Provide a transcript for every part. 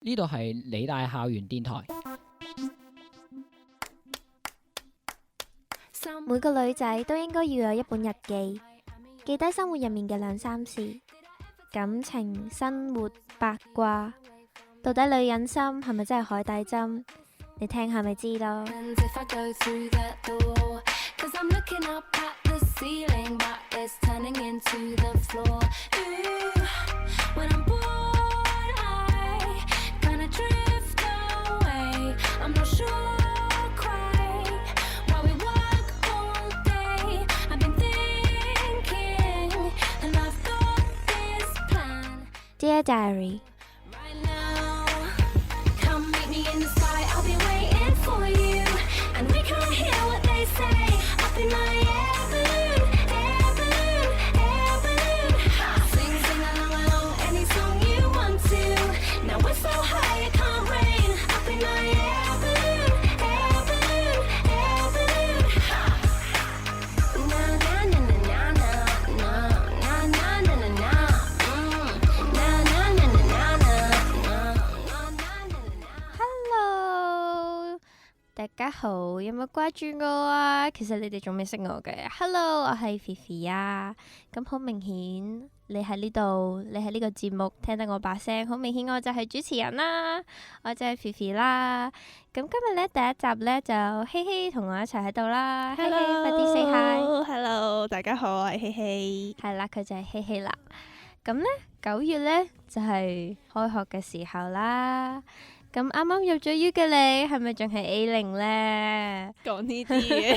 呢度係理大校園電台。每個女仔都應該要有一本日記，記低生活入面嘅兩三事，感情、生活、八卦。到底女人心係咪真係海底針？你聽下咪知咯。Dear Diary。大家好，有冇掛住我啊？其實你哋仲未識我嘅。Hello， 我係肥肥啊。咁好明顯，你喺呢度，你喺呢個節目聽得我把聲，好明顯我就係主持人啦，我就係肥肥啦。咁今日呢，第一集呢，就希希同我一齊喺度啦。希希，快啲 say hi。Hello， 大家好，我係希希。係啦，佢就係希希啦。咁呢，9月呢，就係開學嘅時候啦。咁啱啱入咗 U 嘅你，係咪仲係 A0 呢？講呢啲嘢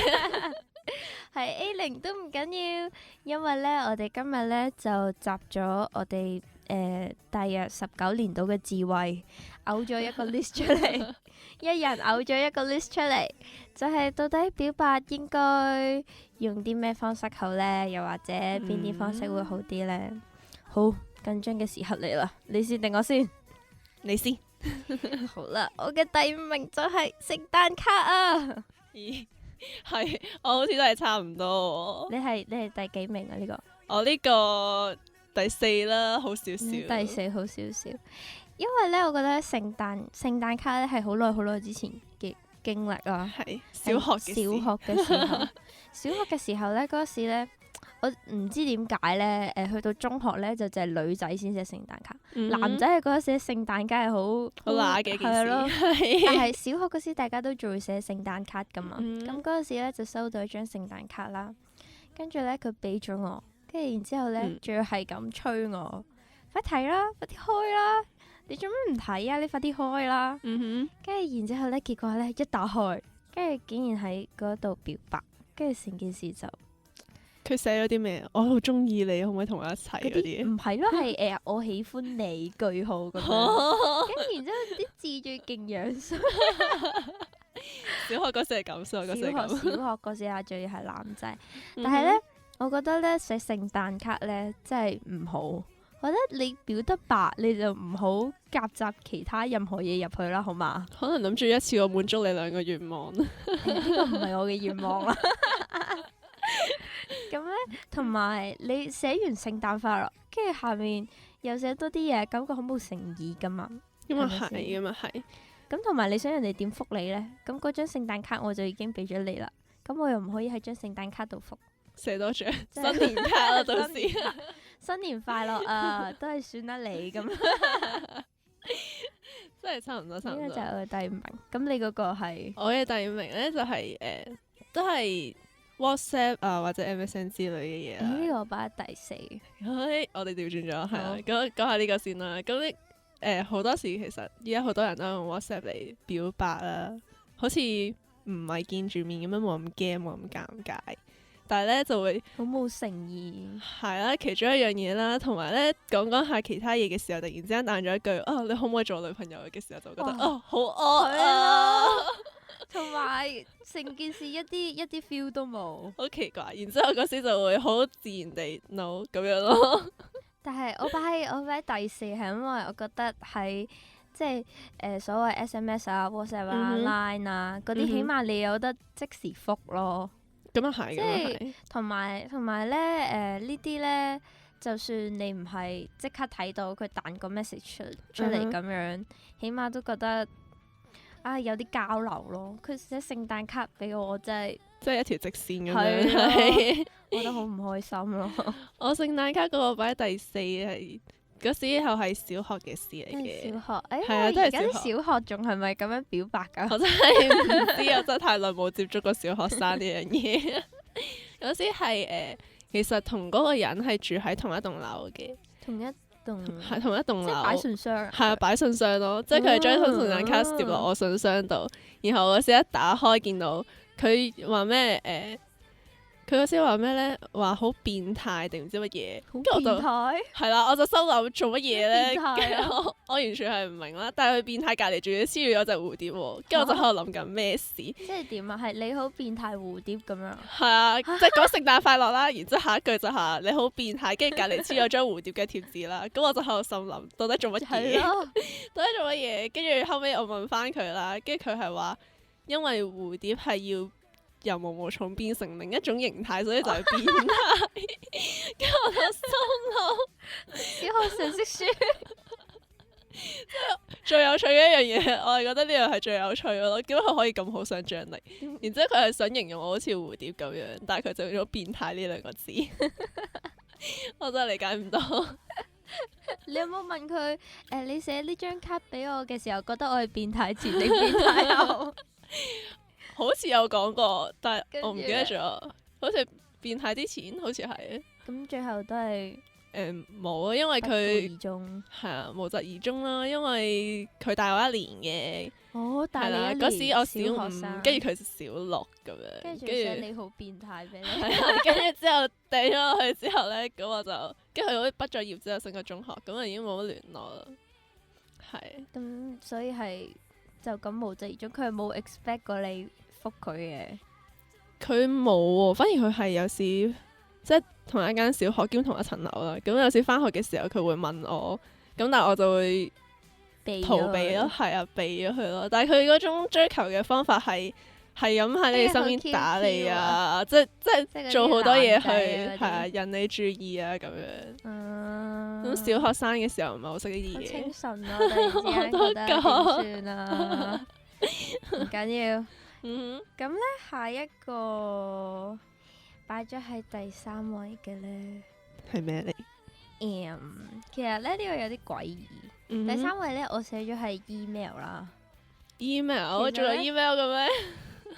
係 A0都唔緊要，因為呢，我哋今日呢就集咗我哋大約19年度嘅智慧，嘔咗一個 list 出嚟，一人嘔咗一個 list 出嚟，就係到底表白應該用啲咩方式好呢？又或者邊啲方式會好啲呢？好緊張嘅時候嚟啦，你先定我先？你先。好啦，我嘅第5名就係聖誕卡啊！咦，係我好似都係差唔多。你係第幾名啊？呢個我呢個第4啦，好少少。第4好少少，因為呢，我覺得聖誕卡咧係好耐之前嘅經歷啊。係小學嘅時候，小學嘅時候呢，嗰時呢，我唔知點解呢，去到中學呢，就淨係女仔先寫聖誕卡，男仔係嗰時寫聖誕卡係好乸嘅件事。係咯，但係小學嗰時大家都仲會寫聖誕卡噶嘛。咁嗰陣時呢就收到一張聖誕卡啦，跟住呢，佢俾咗我，跟住然之後呢仲要係咁催我，快睇啦，快啲開啦，你做咩唔睇啊？你快啲開啦。跟住然之後呢，結果呢一打開，跟住竟然喺嗰度表白，跟住成件事就。佢寫咗啲咩？我好中意你，可唔可以同我一齊嗰啲？唔係咯，係我喜歡你句號咁樣。跟住然之後啲字最勁樣衰。小學嗰時係咁，小學嗰時啊，仲要係男仔。但係咧，我覺得咧寫聖誕卡咧真係唔好。我覺得你表得白，你就唔好夾雜其他任何嘢入去啦，好嘛？可能諗住一次過滿足你2個願望。呢個唔係我嘅願望啦。咁咧，同埋你寫完聖誕快樂，跟住下面又寫多啲嘢，感覺好冇誠意噶嘛。咁啊係，咁啊係。咁同埋你想人哋點覆你呢？咁嗰張聖誕卡我就已經俾咗你啦，咁我又唔可以喺張聖誕卡度覆，寫多張新年卡啦，到時新年快樂啊，都係算得你咁。真係差唔多。呢個就係我嘅第5名。咁你嗰個係？我嘅第5名呢，就係都係 WhatsApp 啊或者 MSN 之類嘅嘢啦。呢個我擺喺第4。我哋調轉咗，係啦。講下呢個先啦。咁好多時其實而家好多人都用 WhatsApp 嚟表白啦，好似唔係見住面咁樣，冇咁驚，冇咁尷尬。但係咧就會好冇誠意。係啦，其中一樣嘢啦，同埋咧講下其他嘢嘅時候，突然之間彈咗一句你可唔可以做我女朋友嘅時候，就覺得好惡啊！同埋成件事一啲 feel 都冇，好奇怪。然之後嗰時就會好自然地 no 咁樣咯。但係我擺喺第4係因為我覺得喺即係所謂 SMS 啊、WhatsApp 啊、Line 啊嗰啲，起碼你有得即時覆咯。咁啊係，即係同埋咧呢啲咧，就算你唔係即刻睇到佢彈個 message 出嚟咁樣，起碼都覺得有啲交流咯。佢寫聖誕卡俾我，我真係即係一條直線咁係樣。我覺得好唔開心咯。我聖誕卡嗰個擺第4係嗰時候係小學嘅事嚟小嘅。學，係啊都係而家啲小學小學仲係咪咁樣表白㗎？我真係唔知啊！真係太耐冇接觸過小學生呢樣嘢。嗰時係其實同嗰個人係住喺同一棟樓嘅，同一棟係同一棟樓。即係擺信箱。係啊，擺信箱咯，即係佢係將張聖誕卡攝落我信箱度，然後嗰時一打開見到佢話咩佢嗰時話咩咧？話好變態定唔知乜嘢，好跟住我就變態。係啦，我就心諗做乜嘢咧？變態啊跟住我完全係唔明啦。但係佢變態隔離仲要黐住咗隻蝴蝶喎，跟住我就喺度諗緊咩事。即係點啊？係你好變態蝴蝶咁樣。係啊，即係講聖誕快樂啦，然之後下一句就係你好變態，跟住隔離黐咗張蝴蝶嘅貼紙啦。咁我就喺度心諗，到底做乜嘢？係咯。到底做乜嘢？跟住後尾我問翻佢啦，跟住佢係話因為蝴蝶係要由毛毛蟲變成另一種形態，所以就係變態。跟住我就心諗，小學常識書。最有趣嘅一樣嘢，我係覺得呢樣係最有趣嘅咯。點解佢可以咁好想像力？然之後佢係想形容我好似蝴蝶咁樣，但係佢就用咗變態呢兩個字，我真係理解唔到。你有冇問佢你寫呢張卡俾我嘅時候，覺得我係變態前定變態後？好似有講過，但係我唔記得跟咗。好似變態之前，好似係咁最後都係冇啊，因為不告佢而終。係啊無疾而終啦。因為佢大我一年嘅，哦，係啦。但係嗰時我小小5，學生，跟住佢小6咁樣，跟住跟住寫你好變態俾你。係啊，跟住之後掟咗落去之後咧，咁我就跟住佢好似畢咗業之後升咗中學，咁啊已經冇乜聯絡啦。係咁所以係就咁無疾而終，佢係冇 expect 過你覆佢嘅。佢冇喎，反而佢係有時即係同一間小學兼同一層樓啦。咁有時翻學嘅時候，佢會問我，咁但係我就會逃避咯，係啊，避咗佢咯。但係佢嗰種追求嘅方法係咁喺你身邊打你啊，即係做好多嘢去係啊引你注意啊咁樣。咁小學生嘅時候唔係好識呢啲好清嘢。純咯，突然之間覺得點算啊？唔緊要。嗯咁咧，下一個擺咗喺第3位嘅咧，哼，係咩嚟？其實咧呢個有啲詭異。嗯哼第3位咧，我寫咗係 email 啦。 email，其實呢仲有 email 嘅咩？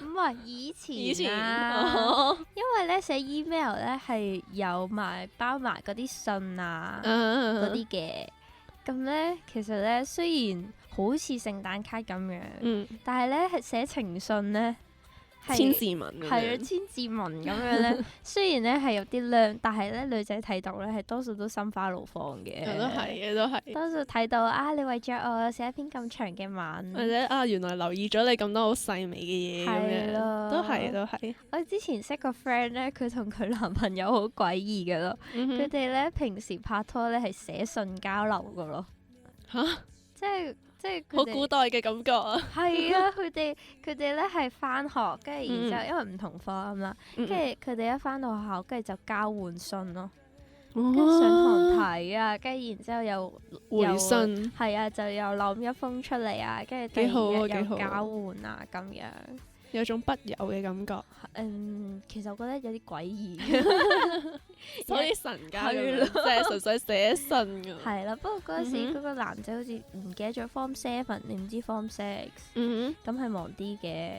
唔係以前以前啊，因為咧寫 email 咧係有包埋嗰啲信啊嗰啲嘅。咁咧其實咧雖然好似聖誕卡咁樣，但係咧係寫情信咧係千字文咁係啊樣千字文咁樣咧。雖然咧係有啲靚，但係咧女仔睇到咧係多數都心花怒放嘅。都係嘅，都係。多數睇到你為咗我寫一篇咁長嘅文，或者原來留意咗你咁多好細微嘅嘢咁係咯樣，都係都係。我之前識個 friend 咧，佢同佢男朋友好詭異嘅咯。佢哋咧平時拍拖咧係寫信交流嘅咯。嚇！即係佢哋好古代嘅感覺啊！係啊！佢哋咧係翻學，跟住然之後因為唔同科啦，跟住佢哋一翻到學校，跟住就交換信咯。跟住上堂睇啊，跟住然之後又回信係啊，就又諗一封出嚟啊，跟住第幾好啊二日又幾好啊交換啊咁樣。有種筆友嘅感覺，其實我覺得有啲詭異，好似神家咁樣，係咯即係純粹寫信㗎。係啦。不過嗰陣時嗰個男仔好似唔記得咗 Form 7，你唔知 Form 6，嗯咁係忙啲嘅。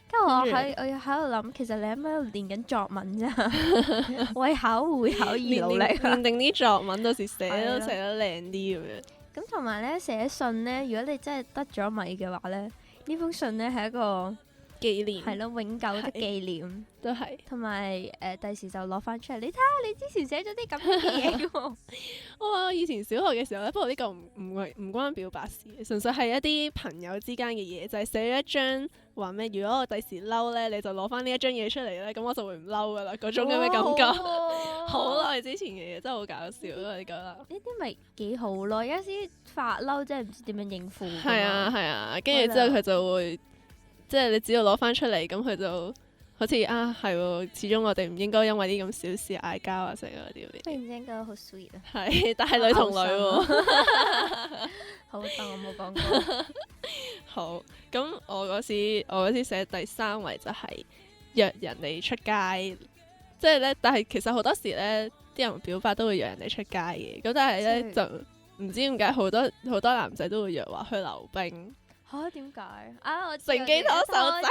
跟住我跟住又喺度諗，其實你喺咪喺度練緊作文咋？為考會考而哼，努力啊。練定啲作文，到時寫係咯都寫得靚啲咁樣。咁同埋咧寫信咧，如果你真係得咗米嘅話咧，呢封信咧係一個紀念係咯永久的紀念，都係。同埋第時就攞翻出嚟，你睇下你之前寫咗啲咁嘅嘢喎。我以前小學嘅時候咧，不過呢個唔關表白事，純粹係一啲朋友之間嘅嘢，就係寫咗一張話咩？如果我第時嬲咧，你就攞翻呢一張嘢出嚟咧，咁我就會唔嬲噶啦，嗰種咁嘅感覺。好耐之前嘅嘢真係好搞笑咯，你覺得？呢啲咪幾好咯，有時發嬲真係唔知點樣應付㗎嘛。係啊係啊，跟住之後佢就會，即係你只要攞翻出嚟，咁佢就好似係喎，始終我哋唔應該因為啲咁小事嗌交啊，成嗰啲忽然之間覺得好 sweet 啊！係，但係女同女喎。好，但我冇講過。好，咁我嗰時寫第3位就係約人哋出街，即係咧，但係其實好多時咧，啲人表白都會約人哋出街嘅，咁但係咧就唔知點解好多男仔都會約話去溜冰。嚇點解？啊！我乘機拖手仔，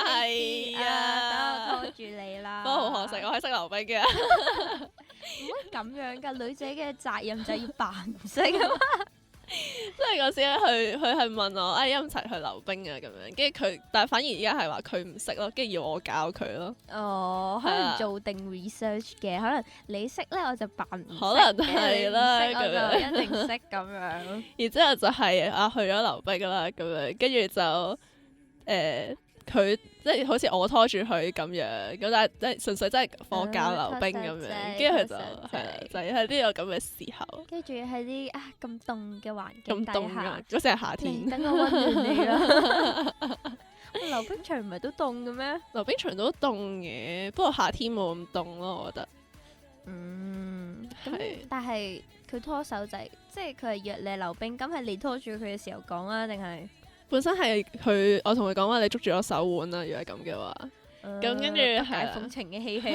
係係啊，等我拖住你啦。不過好可惜，我係識溜冰嘅。唔可以咁樣㗎，女仔嘅責任就係要扮唔識啊嘛。即係嗰時咧，佢係問我，一齊去溜冰啊咁樣，跟住佢，但係反而而家係話佢唔識咯，跟住要我教佢咯。哦，可能做定 research 嘅，可能你識咧我就扮唔識嘅，可能係啦你唔識我咁樣就一定識咁樣。然之後就係去咗溜冰啦咁樣，跟住就佢即係好似我拖住佢咁樣，咁但係即係純粹真係放教溜冰咁樣，跟住佢就係啦，就係呢個咁嘅時候。跟住喺啲咁凍嘅環境底咁凍下啊！，嗰時係夏天嚟，等我温暖你啦。溜冰場唔係都凍嘅咩？溜冰場都凍嘅，不過夏天冇咁凍咯，我覺得。咁係但係佢拖手仔，即係佢係約你溜冰，咁係你拖住佢嘅時候講啊，定係？本身係我同佢講話，你捉住我手腕啦，如果係咁嘅話，咁跟住不係解風情嘅嬉戲。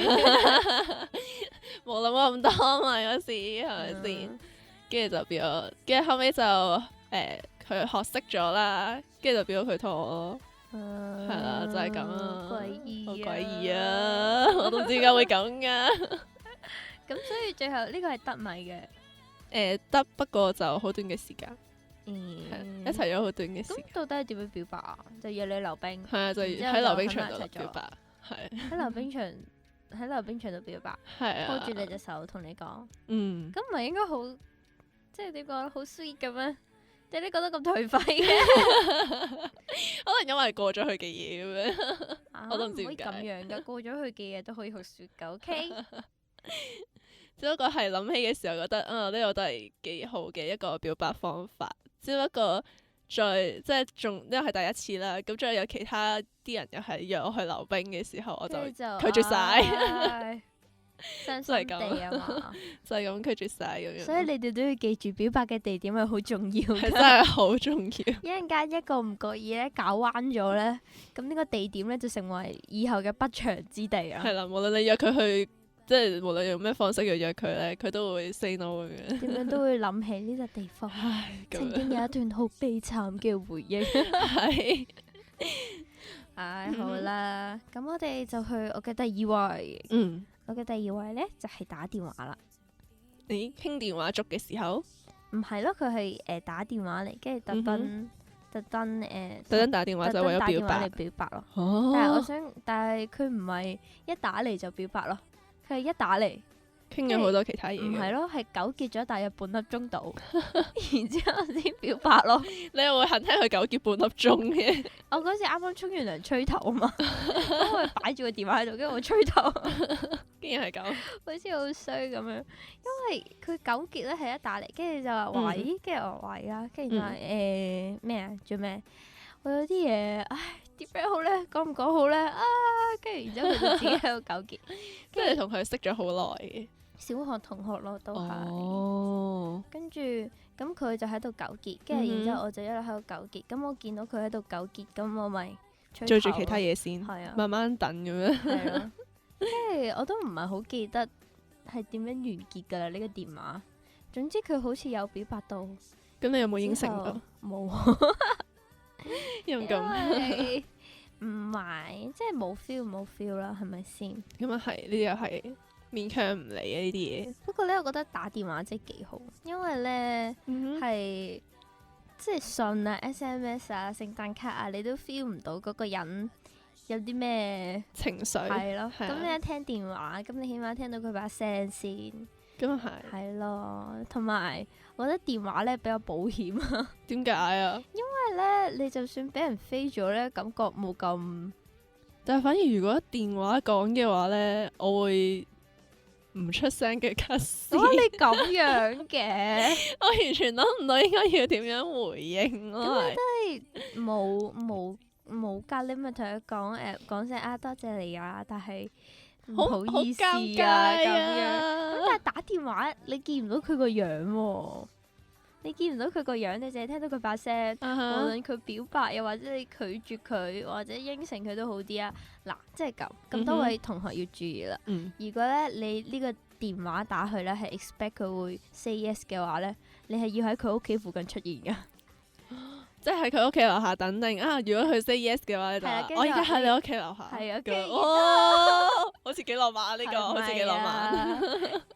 冇諗過咁多嘛嗰時係咪先？跟住就變咗，跟住後尾就佢學識咗啦，跟住就變咗佢拖我咯，係啦，就係咁啊，詭異好詭異啊！我都唔知點解會咁噶。咁所以最後呢個係得米嘅。得，不過就好短嘅時間，嗯，一齊咗好短嘅時間。咁到底係點樣表白啊？就約你溜冰，係啊，就然之後喺溜冰場就喺埋一齊咗度表白，係喺溜冰場度表白，係啊，拖住你隻手同你講，嗯，咁唔係應該好，即係點講好 sweet 嘅咩？點解你覺得咁頹廢嘅？可能因為過咗去嘅嘢咁樣，我都唔知唔可以點解咁樣噶，過咗去嘅嘢都可以好 sweet 噶，OK？只不過係諗起嘅時候覺得呢個都係幾好嘅一個表白方法，只不過即係仲因為係第一次啦，咁再有其他啲人又係約我去溜冰嘅時候，我就跟住就拒絕晒，唉傷心地啊嘛。就係咁拒絕晒咁樣。所以你哋都要記住表白嘅地點係好重要係真㗎。係好重要。一陣間一個唔覺意咧搞彎咗咧，咁呢個地點咧就成為以後嘅不祥之地啊！係啦，無論你約佢去，即係無論用咩方式去約佢咧，佢都會 say no 咁樣。點樣都會諗起呢個地方，唉，咁曾經有一段好悲慘嘅回憶。係，唉，好啦，咁我哋就去我嘅第二位。嗯，我嘅第二位咧就係打電話啦。你傾電話粥嘅時候，唔係咯，佢係打電話嚟，跟住特登特登打電話就為咗表白打電話嚟。表白咯。哦但係佢唔係一打嚟就表白咯，佢係一打嚟。傾咗好多其他嘢嘅。唔係咯，係糾結咗大約半粒鐘度，然之後先表白咯。你又會肯聽佢糾結半粒鐘嘅？我嗰時啱啱沖完涼吹頭啊嘛，咁我擺住個電話喺度，跟住我吹頭，好竟然係咁。似好衰咁樣。因為佢糾結咧係一打嚟，跟住就話喂，跟住我話喂啦，跟住就話咩啊做咩？我有啲嘢，唉點樣好咧？講唔講好咧？啊，跟住然之後佢就自己喺度糾結。跟住你同佢識咗好耐嘅。小學同學咯，都係。哦。跟住咁佢就喺度糾結，跟住然之後我就一路喺度糾結。咁我見到佢喺度糾結，咁我咪做住其他嘢先，係啊，慢慢等咁樣。係咯。跟住我都唔係好記得係點樣完結㗎啦呢個電話。總之佢好似有表白到。咁你有冇應承到？冇。因為咁。因為唔係，即係冇 feel 啦，係咪先？咁啊係，呢啲又係勉強唔嚟嘅呢啲嘢。不過咧，我覺得打電話真係幾好，因為咧係即係信啊、SMS 啊、聖誕卡啊，你都 feel 唔到嗰個人有啲咩情緒。係咯。係啊咁你一聽電話，咁你起碼聽到佢把聲先。咁啊係。係咯，同埋我覺得電話咧比較保險啊，點解啊？因為咧你就算俾人飛咗咧，感覺冇咁。但係反而如果電話講嘅話咧，我會唔出聲嘅 cut 線。哇！你咁樣嘅，我完全諗唔到應該要點樣回應咯。冇冇㗎，你咪同佢講聲啊多謝你啊，但係唔好好意思尷尬啊咁樣。啊咁但係打電話你見唔到佢個樣喎，你見唔到佢個樣，你淨係聽到佢把聲。無論佢表白又或者你拒絕佢或者應承佢都好啲啊！嗱，即係咁多位同學要注意啦。嗯如果咧你呢個電話打去咧係 expect 佢會 say yes 嘅話咧，你係要喺佢屋企附近出現噶。即係喺佢屋企樓下等定啊！如果佢 say yes 嘅話，你就係啊跟住話我而家喺你屋企樓下。係啊，咁跟住哇，好似幾浪漫啊！呢個係好似幾浪漫。咪啊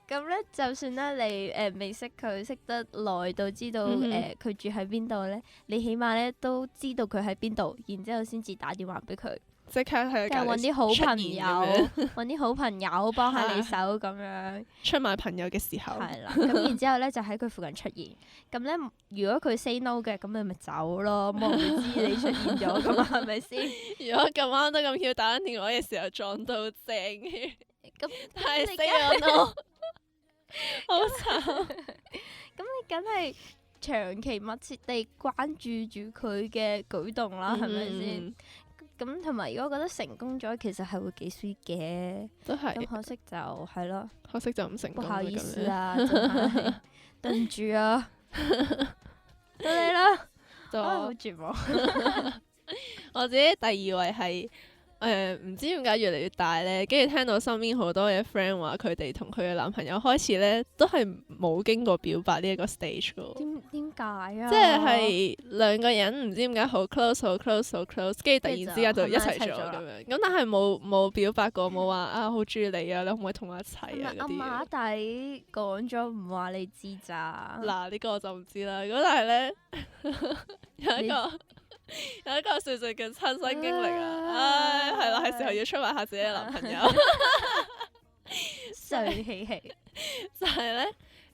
咁咧，就算咧你未識佢，識得耐到知道佢住喺邊度咧，你起碼咧都知道佢喺邊度，然之後先至打電話俾佢。即刻喺跟住揾啲好朋友，揾啲好朋友幫下你手咁樣。出賣朋友嘅時候，係啦，咁然之後咧就喺佢附近出現。咁咧，如果佢 say no 嘅，咁你咪走咯，冇人會知你出現咗噶嘛，係咪先？如果咁啱得咁巧打緊電話嘅時候撞到正嘅，咁太你 say 我 no，好慘。咁你梗係長期密切地關注住佢嘅舉動啦，係咪先？嗯咁同埋，如果覺得成功咗，其實係會幾 sweet 嘅。都係咁可惜就係咯，可惜就唔成功啦。唔好意思咁樣，啊，真係對唔住啊，到你啦，就啊好絕望。我自己第二位係唔知點解越嚟越大咧，跟住聽到身邊好多嘅 friend 話佢哋同佢嘅男朋友開始咧都係冇經過表白呢一個 stage 嘅喎。點解啊？即係兩個人唔知點解好 close 好 close 好 close，跟住突然之間就一齊咗咁樣。咁但係冇表白過，冇話啊好中意你啊，你可唔可以同我一齊啊嗰啲阿嘢。馬底講咗唔話你知咋？嗱呢個我就唔知啦。咁但係咧有一個少少嘅親身經歷啊，唉係啦，係時候要出賣下自己嘅男朋友。衰氣氣，就係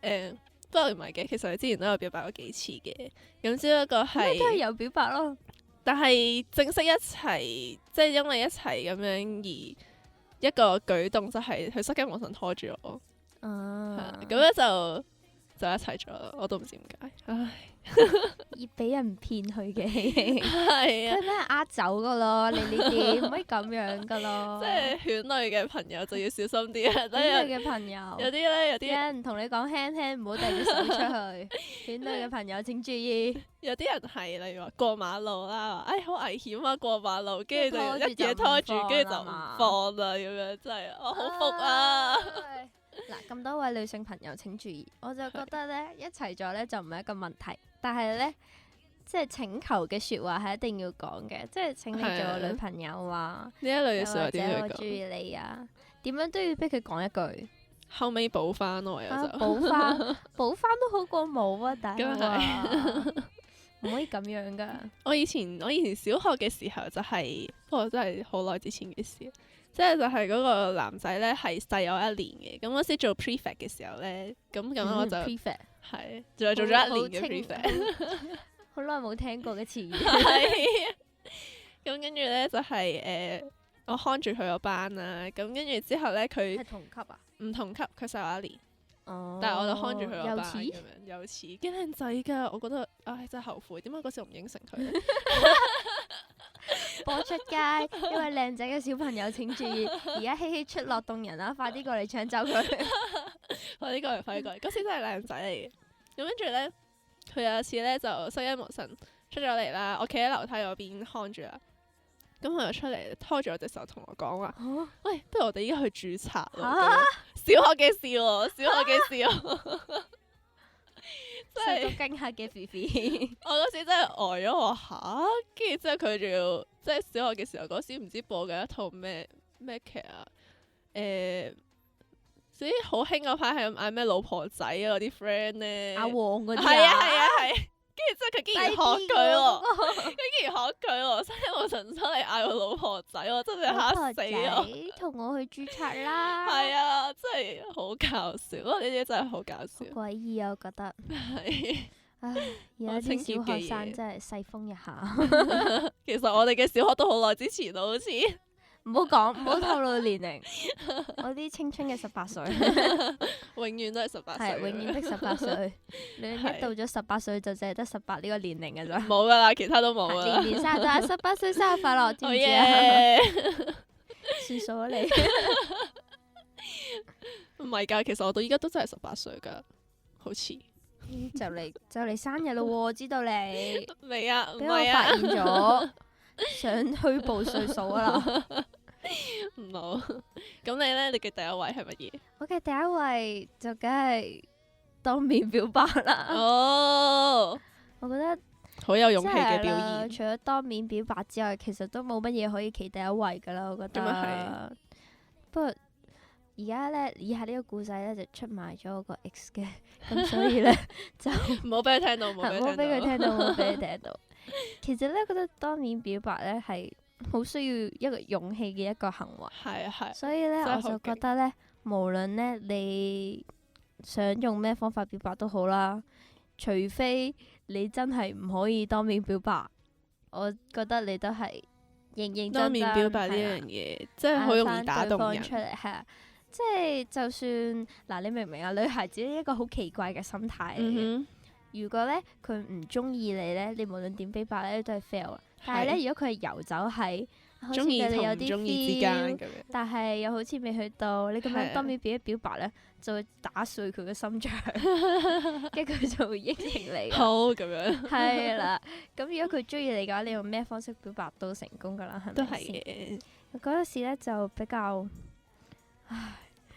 咧不過唔係嘅，其實你之前都有表白過幾次嘅，咁只不過都係係，有表白咯。但係正式一齊，即係因為一齊咁樣而一個舉動就係佢失驚無神拖住我，係啊咁咧就一齊咗啦，我都唔知點解，唉，而俾人騙去嘅，佢係啊，俾人呃走噶咯，你呢啲唔可以咁樣噶咯。即係犬類嘅朋友就要小心啲啊，等犬類有嘅朋友，有啲咧有有啲人同你講輕輕，唔好遞隻手出去。犬類嘅朋友請注意，有啲人係例如話過馬路啦，唉好危險啊過馬路，跟住就一嘢拖住，跟住就唔放啦咁樣，真係我好服啊！唉嗱，咁多位女性朋友請注意，我就覺得咧一齊咗咧就唔係一個問題，但係咧即係請求嘅説話係一定要講嘅，即係請你做我女朋友啊，呢一類嘅又説話或者點樣講？我中意你啊，點樣都要逼佢講一句，後尾補翻咯，有啊就補翻都好過冇啊，大佬咁啊，唔可以咁樣噶，我以前小學嘅時候就係、不過真係好耐之前嘅事。即係就係嗰個男仔咧係細我一年嘅，咁嗰時做 prefect 嘅時候咧，咁我就 prefect 係仲係做咗一年嘅 prefect，好耐冇聽過嘅詞語，係咁跟住咧就係、我看住佢個班啦，咁跟住之後咧佢係同級啊？唔同級，佢細我一年，哦，但係我就看住佢個有似班咁樣，有似幾靚仔㗎，我覺得唉真係後悔，點解嗰時我唔應承佢咧？播出街，因為靚仔嘅小朋友請注意，而家希希出落動人啦，快啲過嚟搶走佢。快啲過嚟，快啲過嚟！嗰時真係靚仔嚟嘅。咁跟住咧，佢有一次咧就失驚無神出咗嚟啦，我企喺樓梯嗰邊看住啦。咁佢就出嚟拖住我隻手同我講話：喂，不如我哋依家去註冊咯。咁樣小學嘅事喎，小學嘅事喎。受到驚嚇嘅 BB，我嗰時真係呆咗，我嚇，跟住之後佢仲要即係小學嘅時候嗰時唔知播緊一套咩劇啊？總之好興嗰排係咁嗌咩老婆仔啊嗰啲 friend 咧，阿黃嗰啲係啊，跟住之後佢竟然學佢喎，喎，佢竟然學佢喎，所以我神出嚟嗌我老婆仔，我真係嚇死我。仔同我去註冊啦。係啊，真係好搞笑，呢啲真係好搞笑。詭異啊，我覺得。係，唉，而家好清潔啲小學嘅嘢生真係世風日下。其實我哋嘅小學都好耐之前咯，好似。唔好講，唔好透露年齡。我啲青春嘅18歲，永遠都係18歲。係永遠的18歲。你係一到咗18歲就淨係得18呢個年齡㗎咋。冇噶啦，其他都冇啦。年年生日都係18歲生日快樂，知唔好知啊？嘢！算數啊你。唔係㗎，其實我到依家都真係18歲㗎，好似。就嚟生日咯喎，知道你未啊？唔俾我係啊，發現咗，想虛報歲數啊啦。唔好。咁你咧？你嘅第一位係乜嘢？我嘅第一位就梗係當面表白啦。哦，我覺得好有勇氣真係嘅表啦，現。除咗當面表白之外，其實都冇乜嘢可以企第一位噶啦。我覺咁啊得。不過而家咧，以下呢個故仔咧就出賣咗我個 X 嘅，咁所以咧就唔好俾佢聽到，唔好唔好俾佢俾佢聽聽到，唔好俾佢聽到。其實咧，覺得當面表白咧係好需要一個勇氣嘅一個行為。係啊係。所以咧，真係好我就覺得咧，無論咧你想用咩方法表白都好啦，除非你真係唔可以當面表白，我覺得你都係認認真真當面表白呢係啦樣嘢，真係好容易打動人。嗌返對方出嚟係啊，即係就算嗱，你明唔明啊？女孩子呢一個好奇怪嘅心態嚟嘅。嗯如果咧佢唔中意你咧，你無論點表白咧都係 fail 啊。但係咧，如果佢係遊走喺好哼，似中意同對你有啲唔中意之間 feel，咁樣。但係又好似未去到，你咁係啊樣當面表白咧，就會打碎佢嘅心腸，跟住佢就會應承你㗎。好咁樣，係啦，咁如果佢中意你嘅話，你用咩方式表白都成功㗎啦，係都係咪先？嘅。嗰陣時咧就比較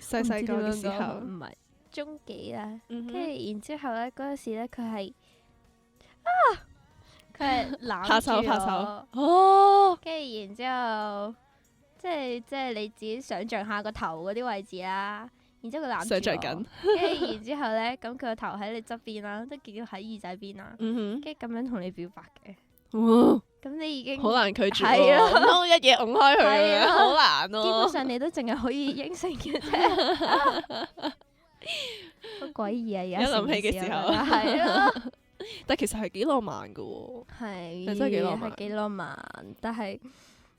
細細個嘅時我唔知點樣講候，唔係中幾啦，嗯哼跟住然之後咧嗰陣時咧佢係佢係攬拍手住拍手我。哦，跟住然之後，即係你自己想像下個頭嗰啲位置啦。然之後佢攬住我，想像緊，跟住然之後咧，咁佢個頭喺你側邊啦，都見到喺耳仔邊啦，嗯跟住咁樣同你表白嘅。哼，哇，咁你已經好難拒絕係啊喎，唔通一嘢拱開佢咁樣，係啊好難基本咯。上你都淨係可以應承嘅啫。好詭異啊！而家一諗起嘅時候係咯，但其實係幾浪漫噶喎，係真係幾浪漫係幾浪漫，但係。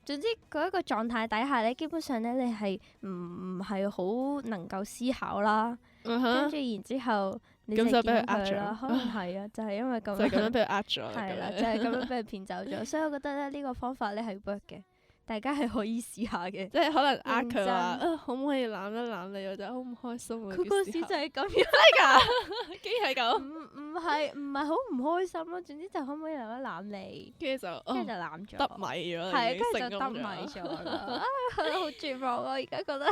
總之嗰一個狀態底下咧，基本上咧你係唔係好能夠思考啦，跟嗯哼，住然之後你咁就就俾佢呃見到佢啦，咗可能係啊，就係因為咁就係咁樣樣，俾佢呃咗啦，係啦，咁樣就係咁樣俾佢騙走咗，所以我覺得咧呢個方法咧係 work 嘅，大家係可以試下嘅。即係可能呃認真佢話啊，可唔可以攬一攬你？我就好唔開心啊！佢嗰時嘅時候就係咁樣，真㗎，竟然係咁，唔係好唔開心咯，總之就可唔可以攬一攬你，跟住就跟住就哦攬咗，得米咗啦，係，已經跟住就得米成功咗咗啦，啊，好絕望啊！而家覺得。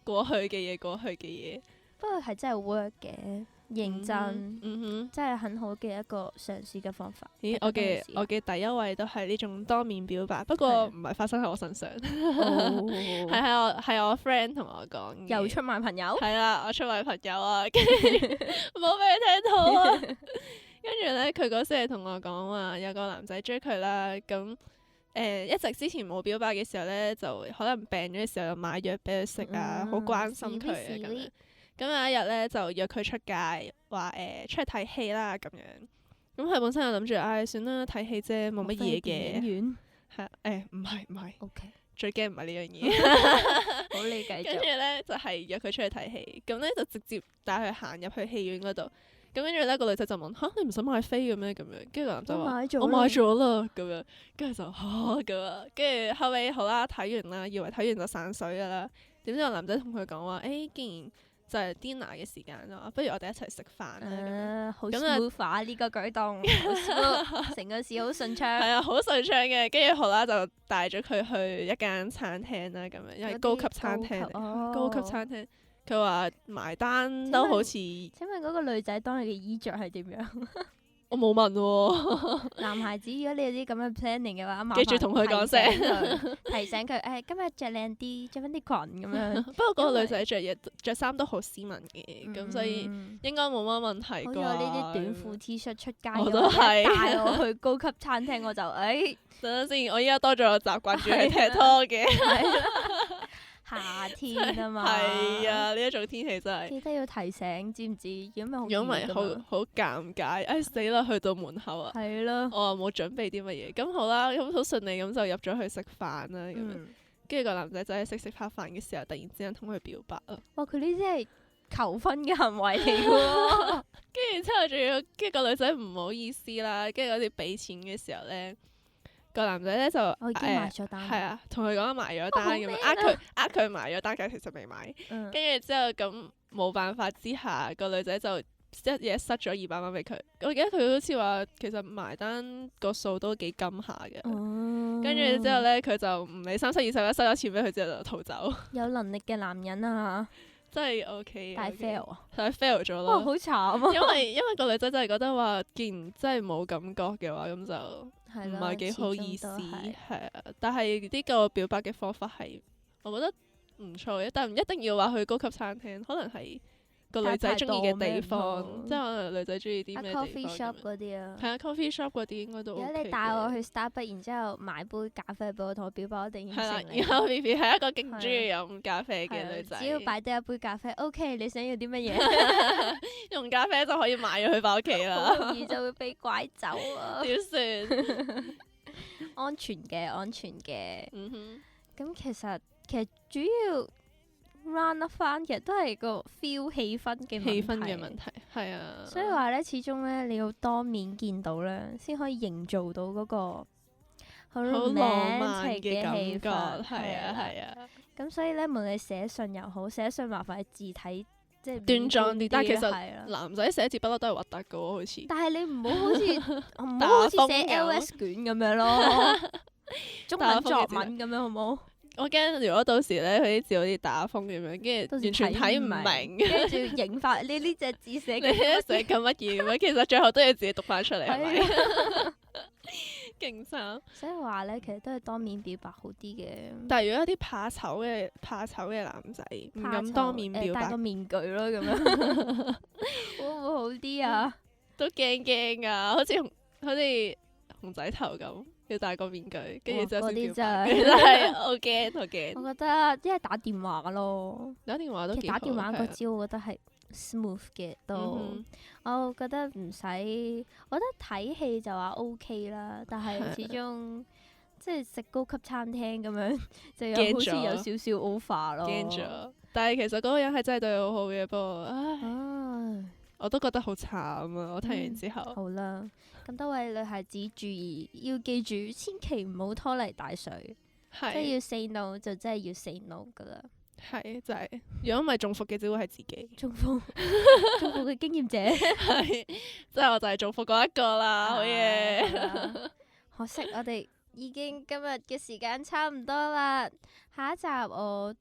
過去嘅嘢，過去嘅嘢，不過係真係 work 嘅，認真，嗯哼。真係很好嘅一個嘗試嘅方法。咦，大家可以試下我嘅第一位都係呢種當面表白，不過唔係發生喺我身上，係哦我 friend 同我講嘅。又出賣朋友，係啦，我出賣朋友啊，跟住冇俾佢聽到啊。跟住咧，佢嗰時係同我講話有個男仔追佢啦，咁一直之前冇表白嘅時候咧，就可能病咗嘅時候又買藥俾佢食啊，好關心佢啊咁樣。咁有一日咧就約佢出街，話出去睇戲啦咁樣。咁佢本身又諗住，唉，算啦，睇戲啫，冇乜嘢嘅。院係唔係， ，OK，最驚唔係呢樣嘢。好你繼跟住續。咧就係約佢出去睇戲，咁咧就直接帶佢行入去戲院嗰度。咁跟住咧個女仔就問：吓，你唔使買飛嘅咩？咁樣，跟住個男仔話：我買咗啦。咁樣，跟住就吓咁啊。跟住後尾好啦，睇完啦，以為睇完就散水噶啦。點知個男仔同佢講話：既然就係 dinner 嘅時間啦，不如我哋一齊食飯啦。好咁啊 smooth 啊呢個舉動，好 smooth，成個事好順暢。係啊，好順暢嘅。跟住好啦，就帶咗佢去一間餐廳啦，咁樣因為高級餐廳嚟，高級餐廳。佢話埋單都好似，請問嗰個女仔當日嘅衣着係點樣？我冇問喎。男孩子如果你有啲咁嘅 planning 嘅話，麻煩記住同佢講聲提醒佢，誒今日着靚啲，着翻啲裙咁樣。不過嗰個女仔着衫都好斯文嘅，咁所以應該冇乜問題啩。好似我呢啲短褲 T 恤出街，我都係帶我去高級餐廳，我就誒等陣先，我依家多咗個習慣住去踢拖嘅。夏天啊嘛。係啊，呢一種天氣真係。記得要提醒，知唔知？如果唔係如果唔係好尷尬，唉死啦！去到門口啊，係咯。我又冇準備啲乜嘢，咁好啦，咁好順利咁就入咗去食飯啦，咁樣。跟住個男仔就喺食下飯嘅時候，突然之間同佢表白啊！哇！佢呢啲係求婚嘅行為嚟嘅喎。跟住之後仲要，跟住個女仔唔好意思啦，跟住嗰啲俾錢嘅時候咧，個男仔咧就我已經買咗單。係啊，同佢講埋咗單咁樣，佢埋咗單，但其實未買。跟住之後咁冇辦法之下，個女仔就一嘢塞咗200蚊俾佢。我記得佢好似話，其實埋單個數都幾金下嘅。跟住之後咧，佢就唔理3721，收咗錢俾佢之後就逃走。有能力嘅男人啊，真係 OK。但係 fail 啊！但係 fail 咗哇，咯。好慘啊！因為個女仔真係覺得話，既然真係冇感覺嘅話，咁就唔係幾好意思。係啊，但係呢個表白嘅方法係，我覺得唔錯嘅，但係唔一定要話去高級餐廳，可能係個女仔中意嘅地方，即係可能女仔中意啲咩地方。coffee shop 嗰啲啊。係啊，coffee shop 嗰啲應該都 OK 嘅。如果你帶我去 Starbucks，然之後買杯咖啡俾我，同我表白，我一定應承你。然後 Vivi 係一個勁中意飲咖啡嘅女仔。只要擺低一杯咖啡，OK，你想要啲乜嘢？用咖啡就可以買咗佢翻屋企啦。好容易就會被拐走啊！點算？安全嘅，安全嘅。嗯咁其實主要 run 得翻嘅都係個 feel 氣氛嘅問題，係啊。所以話咧，始終咧你要當面見到咧，先可以營造到嗰個好浪漫嘅感覺。係啊。咁所以咧，無論你寫信又好，寫信麻煩字體即係端莊啲，但係其實係男仔寫字不嬲都係核突嘅喎，好似。但係你唔好好似寫 LS 卷咁樣咯，中文作文咁樣好冇？我驚如果到時咧佢啲字好似打風咁樣，跟住完全睇唔明，跟住要影翻你呢隻字寫緊乜嘢咁樣，其實最後都要自己讀翻出嚟，係咪？勁慘。所以話咧，其實都係當面表白好啲嘅。但係如果有啲怕醜嘅男仔唔敢當面表白，戴個面具咯咁樣，會唔會好啲啊？都驚㗎，好似熊仔頭咁。要戴個面具，跟住就先表白。其實係好驚。我覺得一係打電話咯，打電話都幾好。打電話個招，我覺得係 smooth 嘅都。我覺得唔使，我覺得睇戲就話 OK 啦，但係始終即係食高級餐廳咁樣，就好似有少少 over 咯。驚咗，但係其實嗰個人係真係對佢好好嘅，不過唉，我都覺得好慘啊！我聽完之後。好啦。咁多位女孩子注意，要記住，千祈唔好拖泥帶水，即係要 say no 就真係要 say no 噶啦。係就係，如果唔係中伏嘅，只會係自己。中伏嘅經驗者。係，即係我就係中伏嗰一個啦，好嘢。可惜我哋已經今日嘅時間差唔多啦，下一集我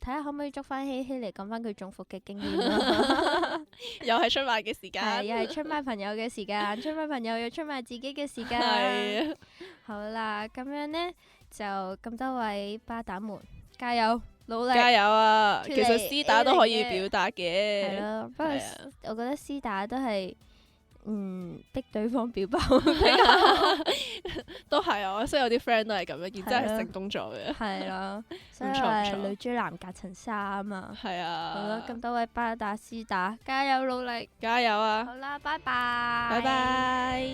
睇下可唔可以捉翻希希嚟講翻佢中伏嘅經驗啦。又係出賣嘅時間，又係出賣朋友嘅時間，出賣朋友又出賣自己嘅時間。係。好啦，咁樣呢，就咁多位巴打們，加油努力！加油啊！其實絲打都可以表達嘅。係咯，不過我覺得絲打都係逼對方表白。都係啊，我識有啲 friend 都係咁樣，然之後係成功咗嘅。係咯，所以話女追男隔層紗啊嘛。係啊。好啦，咁多位巴打絲打，加油努力！加油啊！好啦，拜拜。拜拜。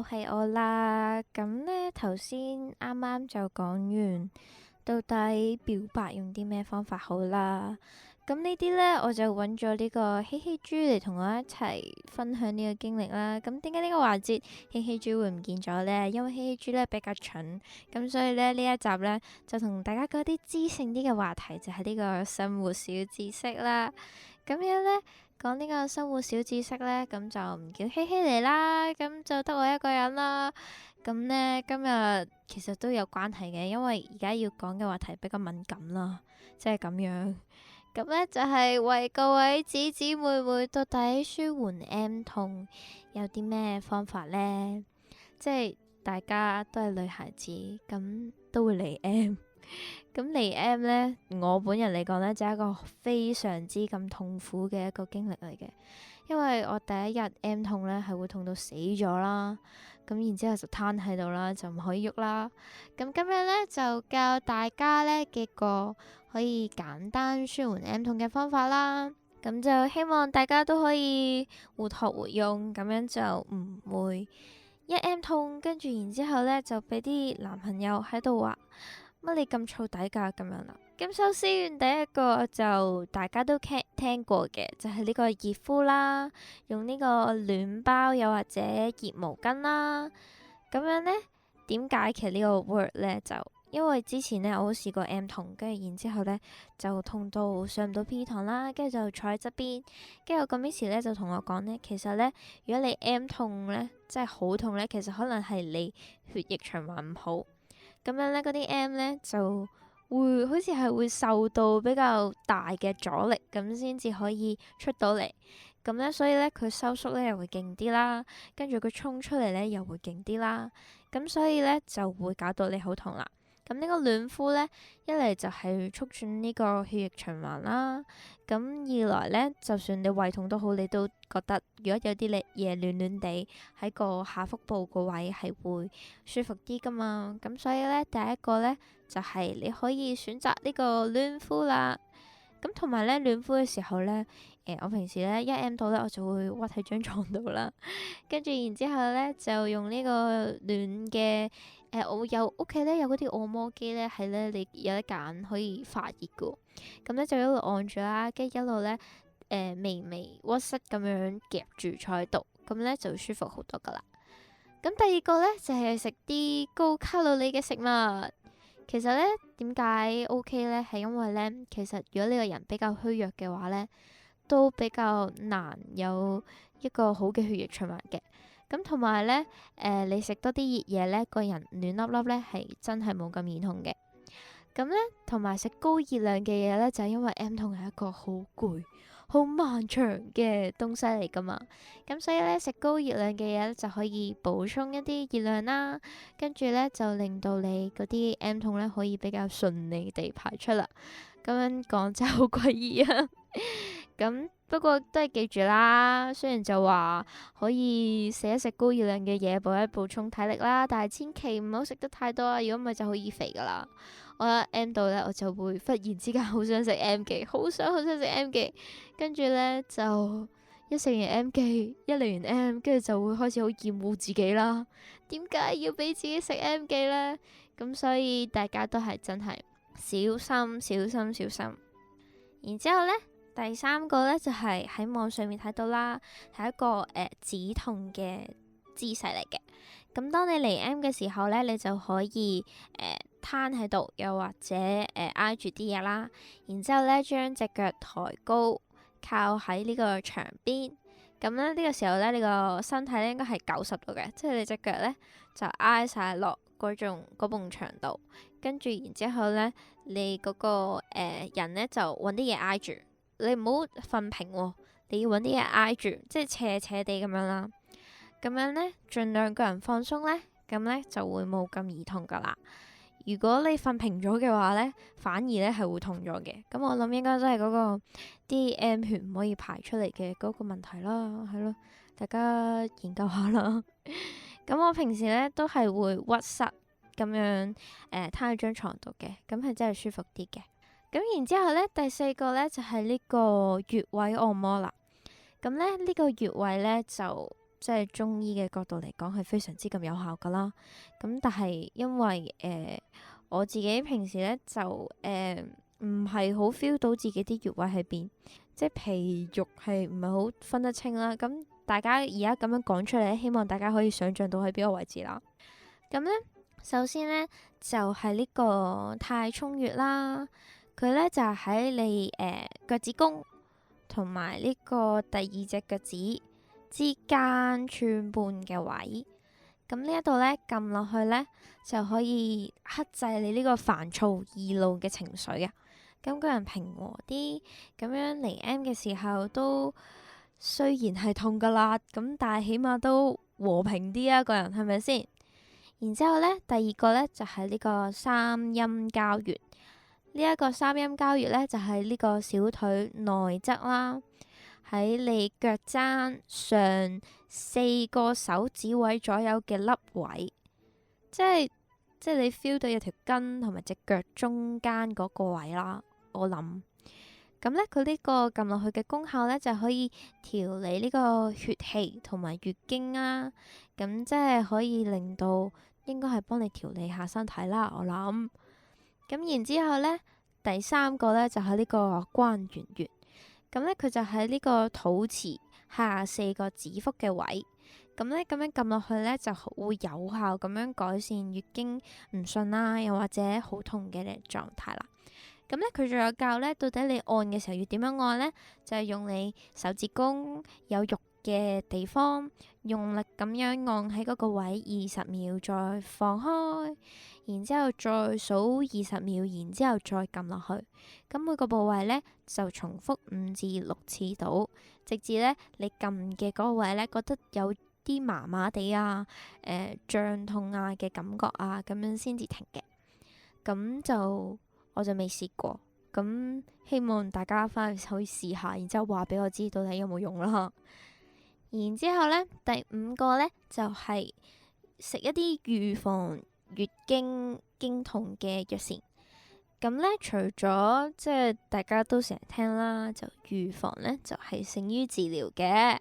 係我啦。咁呢頭先啱啱就講完，到底表白用啲咩方法好啦？咁呢啲呢，我就揾咗呢個希希豬嚟同我一齊分享呢個經歷啦。咁點解呢個環節希希豬會唔見咗呢？因為希希豬呢比較蠢，咁所以呢一集呢，就同大家講啲知性啲嘅話題，就係呢個生活小知識啦。咁樣呢，講呢個生活小知識呢，咁就唔叫希希嚟啦，咁就得我一個人啦。咁呢，今日其實都有關係嘅，因為而家要講嘅話題比較敏感啦，即係咁樣。咁呢，就係為各位姊姊妹妹到底舒緩 M 痛有啲咩方法呢？即係大家都係女孩子，咁都會嚟 M。咁嚟 M 呢，我本人嚟講呢，就係一個非常之咁痛苦嘅一個經歷嚟嘅，因為我第一日 M 痛呢係會痛到死咗啦，咁然之後就攤喺度啦，就唔可以喐啦。咁今日呢，就教大家呢幾個可以簡單舒緩 M 痛嘅方法啦。咁就希望大家都可以活學活用，咁樣就唔會一 M 痛，跟住然之後呢就俾啲男朋友喺度話乜你咁燥底㗎咁樣啦。咁首先第一個就大家都聽過嘅，就係呢個熱敷啦，用呢個暖包又或者熱毛巾啦。咁樣呢，點解其實呢個 word 呢？就因為之前呢，我都試過 M 痛，跟住然之後呢就痛到上唔到 P 堂啦，跟住就坐喺側邊，跟住我個 Miss 呢就同我講呢，其實呢，如果你 M 痛呢，即係好痛呢，其實可能係你血液循環唔好，咁樣呢，嗰啲 M 呢就會好似係會受到比較大嘅阻力，咁先至可以出到嚟。咁呢，所以呢，佢收縮呢又會勁啲啦，跟住佢衝出嚟呢又會勁啲啦，咁所以呢，就會搞到你好痛啦。咁呢個暖敷呢，一嚟就係促進呢個血液循環啦，咁二來呢，就算你胃痛都好，你都覺得如果有啲嘢暖暖地喺個下腹部個位係會舒服啲噶嘛。咁所以呢，第一個呢，就係你可以選擇呢個暖敷啦。咁同埋呢，暖敷嘅時候呢，我平時呢，一 M 到呢，我就會屈喺張床度啦，跟住然之後呢，就用呢個暖嘅。我有屋企呢，有嗰啲按摩機呢，係呢，你有得揀可以發熱㗎，咁呢，就一路按住啦，跟住一路呢，微微屈膝咁樣夾住坐喺度，咁呢，就舒服好多噶啦。咁第二個呢，就係食啲高卡路里嘅食物。其實呢，點解 OK 呢？係因為呢，其實如果你個人比較虛弱嘅話呢，都比較難有一個好嘅血液循環嘅。咁同埋呢，你食多啲熱嘢呢，個人暖粒粒呢，係真係冇咁易痛嘅。咁呢，同埋食高熱量嘅嘢呢，就係因為 M 痛係一個好攰、好漫長嘅東西嚟噶嘛。咁所以呢，食高熱量嘅嘢呢，就可以補充一啲熱量啦，跟住呢，就令到你嗰啲 M 痛呢，可以比較順利地排出啦。咁樣講真係好詭異啊！咁不過都係記住啦，雖然就話可以食一食高熱量嘅嘢，補充體力啦，但係千祈唔好食得太多啊！如果唔係就好易肥噶啦。我一 M 到呢，我就會忽然之間好想食 M 記，好想食 M 記，跟住呢，就一食完 M 記，一嚟完 M，跟住就會開始好厭惡自己啦。點解要俾自己食 M 記呢？咁所以大家都係真係小心小心小心。然之後呢，第三個呢，就係喺網上面睇到啦，係一個止痛嘅姿勢嚟嘅。咁當你嚟 M 嘅時候呢，你就可以攤喺度，又或者挨住啲嘢啦。然之後呢，將隻腳抬高，靠喺呢個牆邊。咁呢個時候呢，你個身體呢應該係90度嘅，即係你隻腳呢就挨晒落嗰埲牆度。跟住然之後呢，你嗰個人呢就揾啲嘢挨住。你唔好瞓平喎，你要揾啲嘢挨住，即係斜斜地咁樣啦。咁樣呢，盡量個人放鬆呢，咁呢就會冇咁易痛噶啦。如果你瞓平咗嘅話呢，反而呢係會痛咗嘅。咁我諗應該都係嗰個啲 M 血唔可以排出嚟嘅嗰個問題啦，係咯，大家研究下啦。咁我平時呢都係會屈膝咁樣攤喺張床度嘅，咁係真係舒服啲嘅。咁然之後呢，第四個呢就係呢個穴位按摩啦。咁呢個穴位呢就即係中醫嘅角度嚟講係非常之咁有效噶啦。咁但係因為我自己平時咧就唔係好 feel 到自己啲穴位喺邊，即係皮肉係唔係好分得清啦。咁大家而家咁樣講出嚟，希望大家可以想像到喺邊個位置啦。咁咧，首先咧就係呢個太衝穴啦，佢咧就係喺你腳趾公同埋呢個第二隻腳趾之間寸半嘅位。咁呢一度咧撳落去咧，就可以克制你呢個煩躁易怒嘅情緒啊。咁個人平和啲，咁樣嚟 M 嘅時候都雖然係痛噶啦，咁但係起碼都和平啲啊，個人係咪先？然之後咧，第二個咧就係呢個三陰交穴。呢一個三陰交穴咧就係呢個小腿內側啦，喺你腳踭上4個手指位左右嘅凹位，即係你 feel 到有條筋同埋隻腳中間嗰個位啦。我諗咁咧，佢呢個撳落去嘅功效咧，就可以調理呢個血氣同埋月經啦。咁即係可以令到應該係幫你調理下身體啦。我諗咁然之後咧，第三個咧就係呢個關元穴。咁咧佢就喺呢個肚臍下4個指腹嘅位。咁咧咁樣撳落去咧，就會有效咁樣改善月經唔順啦，又或者好痛嘅狀態啦。咁咧佢仲有教咧，到底你按嘅時候要點樣按呢？就係用你手指公有肉嘅地方，用力咁樣按喺嗰個位20秒，再放開，然之後再數20秒，然之後再撳落去。咁每個部位咧就重複5至6次到，直至咧你撳嘅嗰個位咧覺得有啲麻麻地啊、脹痛啊嘅感覺啊，咁樣先至停嘅。咁就我就未試過，咁希望大家翻去可以試下，然之後話俾我知到底有冇用啦。然之後咧，第5個咧就係食一啲預防月經經痛嘅藥膳。咁咧，除咗即係大家都成日聽啦，就預防咧就係勝於治療嘅。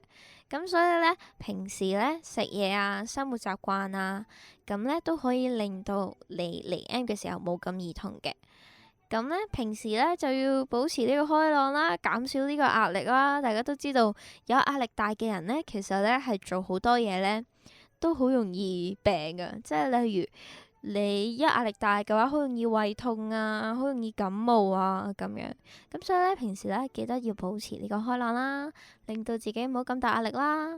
咁所以咧，平時咧食嘢啊、生活習慣啊，咁咧都可以令到你嚟 M 嘅時候冇咁易痛嘅。咁咧，平時咧就要保持呢個開朗啦，減少呢個壓力啦。大家都知道，有壓力大嘅人咧，其實咧係做好多嘢咧都好容易病㗎。即係例如你一壓力大嘅話，好容易胃痛啊，好容易感冒啊咁樣。咁所以咧，平時咧記得要保持呢個開朗啦，令到自己唔好咁大壓力啦。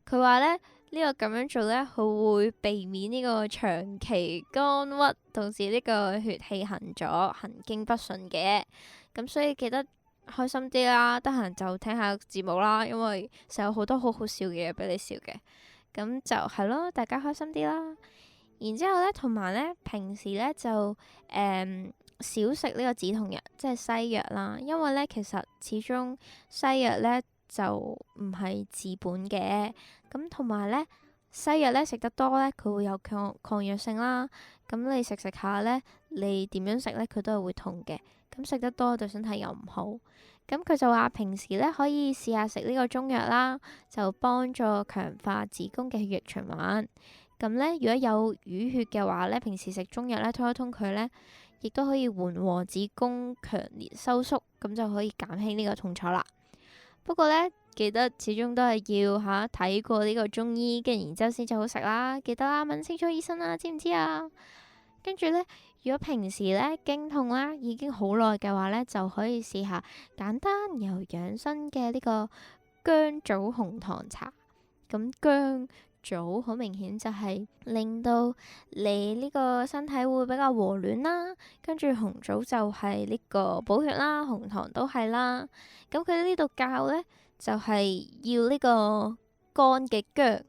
佢話咧，呢個咁樣做咧，佢會避免呢個長期肝鬱，導致呢個血氣行阻、行經不順嘅。咁所以記得開心啲啦，得閒就聽下節目啦，因為實有好多好好笑嘅嘢俾你笑嘅。咁就係咯，大家開心啲啦。然之後咧，同埋咧，平時咧就少食呢個止痛藥，即係西藥啦。因為咧，其實始終西藥咧就唔係治本嘅。咁同埋咧，西藥咧食得多咧，佢會有抗藥性啦。咁你食下咧，你點樣食咧，佢都係會痛嘅。咁食得多對身體又唔好。咁佢就話平時咧可以試下食呢個中藥啦，就幫助強化子宮嘅血液循環。咁咧，如果有淤血嘅話咧，平時食中藥咧，通一通佢咧，亦都可以緩和子宮強烈收縮，咁就可以減輕呢個痛楚啦。不過咧，記得始終都係要睇過呢個中醫，跟住然之後先至好食啦。記得啦，問清楚醫生啦，知唔知啊？跟住咧，如果平時咧經痛啦已經好耐嘅話咧，就可以試下簡單又養生嘅呢個薑棗紅糖茶。咁薑棗好明顯就係令到你呢個身體會比較和暖啦，跟住紅棗就係呢個補血啦，紅糖都係啦。咁佢呢度教咧就係要呢個乾嘅薑、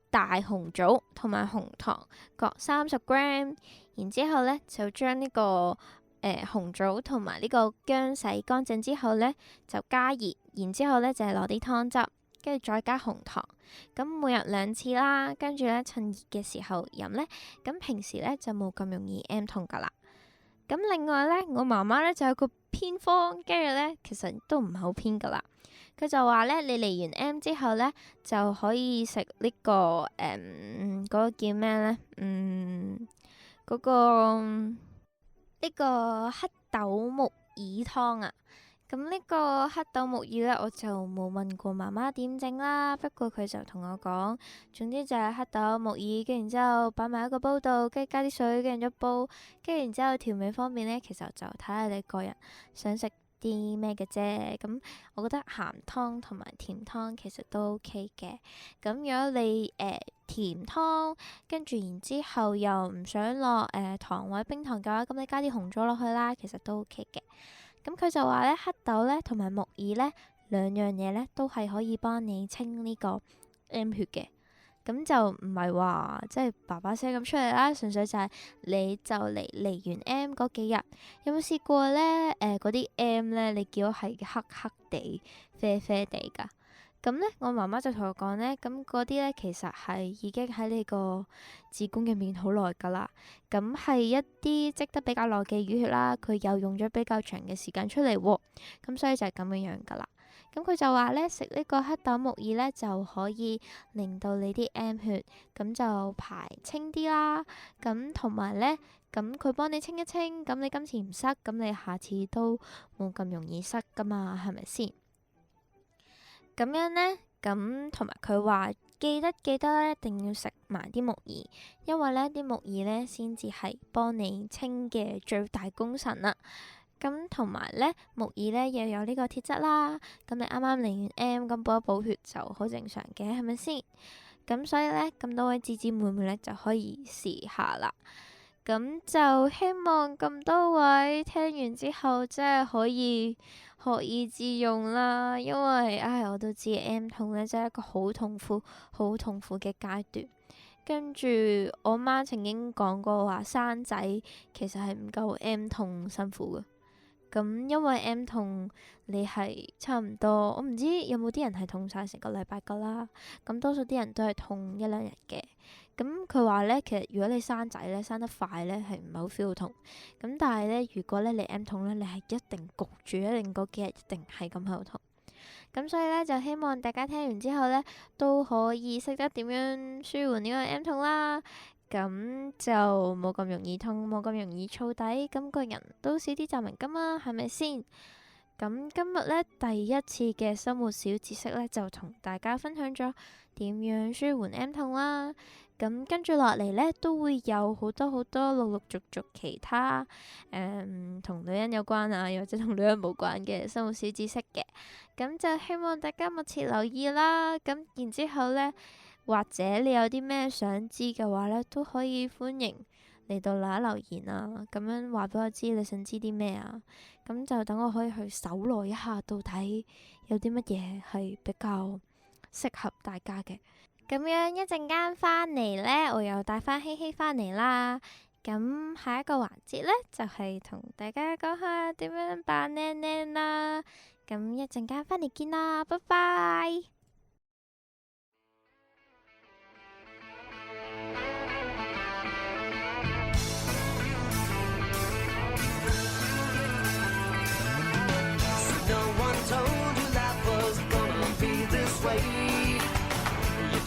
大紅棗同埋紅糖各30g，然之後咧就將呢個紅棗同埋呢個薑洗乾淨之後咧就加熱，然之後咧就係攞啲湯汁，跟住再加紅糖。咁每日2次啦，跟住咧趁熱嘅時候飲咧，咁平時咧就冇咁容易 M 痛噶啦。咁另外咧，我媽媽咧就有個偏方，跟住咧其實都唔係好偏噶啦。佢就話咧，你嚟完 M 之後咧，就可以食呢個嗰個叫咩咧？嗰個呢個黑豆木耳湯啊。咁呢個黑豆木耳咧，我就冇問過媽媽點整啦。不過佢就同我講，總之就係黑豆木耳，跟然之後擺埋一個煲度，跟住加啲水，跟住一煲，跟住然之後調味方面咧，其實就睇下你個人想食啲咩嘅啫。咁我覺得鹹湯同埋甜湯其實都 OK 嘅。咁如果你甜湯，跟住然之後又唔想落糖或者冰糖嘅話，咁你加啲紅棗落去啦，其實都 OK 嘅。咁佢就話咧，黑豆咧同埋木耳咧兩樣嘢咧都係可以幫你清呢個 M 血嘅。咁就唔係話即係爸爸聲咁出嚟啦，純粹就係你就嚟完 M 嗰幾日，有冇試過咧？嗰啲 M 咧，你見到係黑黑地、啡啡地噶。咁咧，我媽媽就同我講咧，咁嗰啲咧其實係已經喺你個子宮入面好耐噶啦。咁係一啲積得比較耐嘅淤血啦，佢又用咗比較長嘅時間出嚟喎。咁所以就係咁樣樣噶啦。咁佢就話咧，食呢個黑豆木耳咧就可以令到你啲 M 血咁就排清啲啦。咁同埋咧，咁佢幫你清一清，咁你今次唔塞，咁你下次都冇咁容易塞噶嘛，係咪先？咁樣呢，咁同埋佢話記得咧，一定要食埋啲木耳，因為呢啲木耳呢先至係幫你清嘅最大功臣啦。咁同埋呢，木耳呢又有呢個鐵質啦。咁你啱啱嚟完 M，咁補一補血就好正常嘅，係咪先？咁所以呢，咁多位姊姊妹妹呢就可以試下啦。咁就希望咁多位聽完之後真係可以學以致用啦，因為我都知 M 痛咧真係一個好痛苦嘅階段。跟住我媽曾經講過話，生仔其實係唔夠 M 痛辛苦嘅。咁因為 M 痛你係差唔多，我唔知有冇啲人係痛晒成個禮拜噶啦。咁多數啲人都係痛一兩日嘅。咁佢話咧，其實如果你生仔咧生得快咧，係唔係好 feel 痛。咁但係咧，如果咧你 M 痛咧，你係一定焗住，一定嗰幾日一定係咁喺度痛。咁所以咧，就希望大家聽完之後咧，都可以識得點樣舒緩呢個 M 痛啦。咁就冇咁容易痛，冇咁容易燥底，咁個人都少啲皺紋噶嘛，係咪先？咁今日咧第一次嘅生活小知識咧，就同大家分享咗點樣舒緩 M 痛啦。咁跟住落嚟咧，都會有好多陸陸續續其他同女人有關啊，又或者同女人無關嘅生活小知識嘅。咁就希望大家密切留意啦。咁然之後咧，或者你有啲咩想知嘅話咧，都可以歡迎嚟到留言啊。咁樣話俾我知你想知啲咩啊。咁就等我可以去搜羅一下，到底有啲乜嘢係比較適合大家嘅。咁樣一陣間翻嚟呢，我又帶翻希希翻嚟啦。咁下一個環節呢，就係同大家講下點樣扮靚靚啦。咁一陣間翻嚟見啦，拜拜。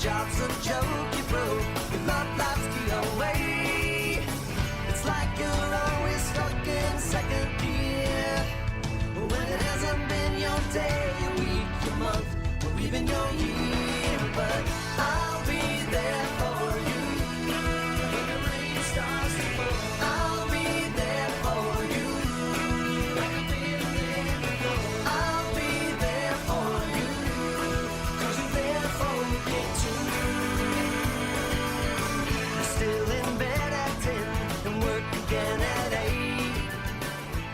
Job's a joke you broke, your love life's the away. It's like you're always stuck in second gear. When it hasn't been your day, your week, your month, or even your year. But I'll be there for you when the rain starts to fall. I'll be there for you like I've been there before. I'll be there for you 'cause you're there for me too. Still in bed at 10 and work again at 8.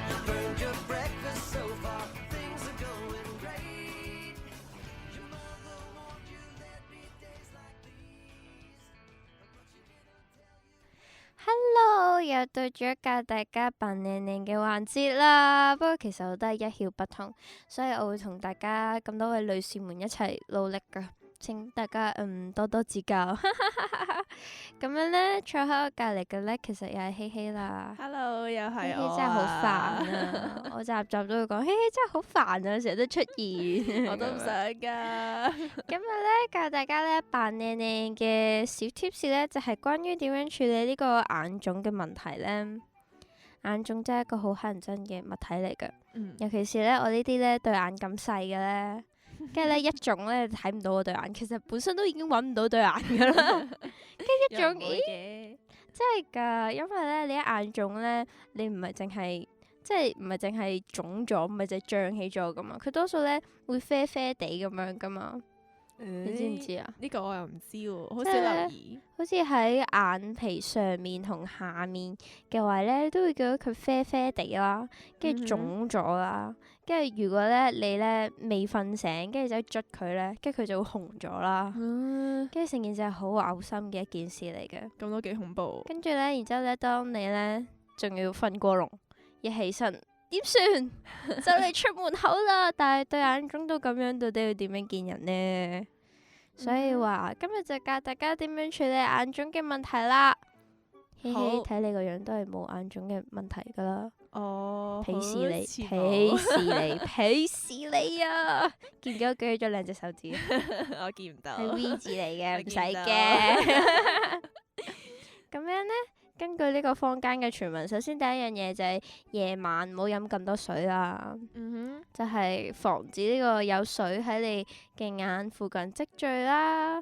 You burned your breakfast so far, things are going great. Your mother warned you there'd be days like these, but she didn't tell you. Hello，又到咗教大家扮靚靚嘅環節啦。不過其實我都係一竅不通，所以我會同大家咁多位女士們一齊努力噶。請大家多多指教。咁樣咧，坐喺我隔離嘅咧，其實又係希希啦。 Hello，又希希真係我係好煩啊！我集集都會講希希真係好煩啊，成日都出現。我都唔想㗎。今日咧教大家咧扮靚靚嘅小 tips 咧，就係關於點樣處理呢個眼腫嘅問題咧。眼腫真係一個好乞人憎嘅物體嚟㗎，尤其是咧我呢啲咧對眼咁細嘅咧，跟住咧一腫咧睇唔到我對眼，其實本身都已經揾唔到對眼㗎啦。跟住一腫，咦，真係㗎，因為咧你一眼腫咧，你唔係淨係即係唔係淨係腫咗，唔係淨係脹起咗㗎嘛，佢多數咧會啡啡地咁樣㗎嘛。你知唔知啊？呢個我又唔知喎，好少即係留意。好似喺眼皮上面同下面嘅位咧，都會見到佢啡啡地啦，跟住腫咗啦，跟住如果咧你咧未瞓醒，跟住就捽佢咧，跟住佢就會紅咗啦，跟住成件事係好嘔心嘅一件事嚟嘅。咁都幾恐怖。跟住咧，然之後咧，當你咧仲要瞓過籠，一起身點算？就嚟出門口啦，但係對眼腫到咁樣，到底要點樣見人呢？所以話今日就教大家點樣處理眼腫嘅問題啦。希希，好睇你個樣都係冇眼腫嘅問題噶啦。哦，鄙視你，好似鄙冇視你，鄙視你啊！見咗舉咗兩隻手指，我見唔到。係 V 字嚟嘅，唔使見到驚。咁樣呢，根據呢個坊間嘅傳聞，首先第一樣嘢就係夜晚唔好飲咁多水啦，就係防止呢個有水喺你嘅眼附近積聚啦。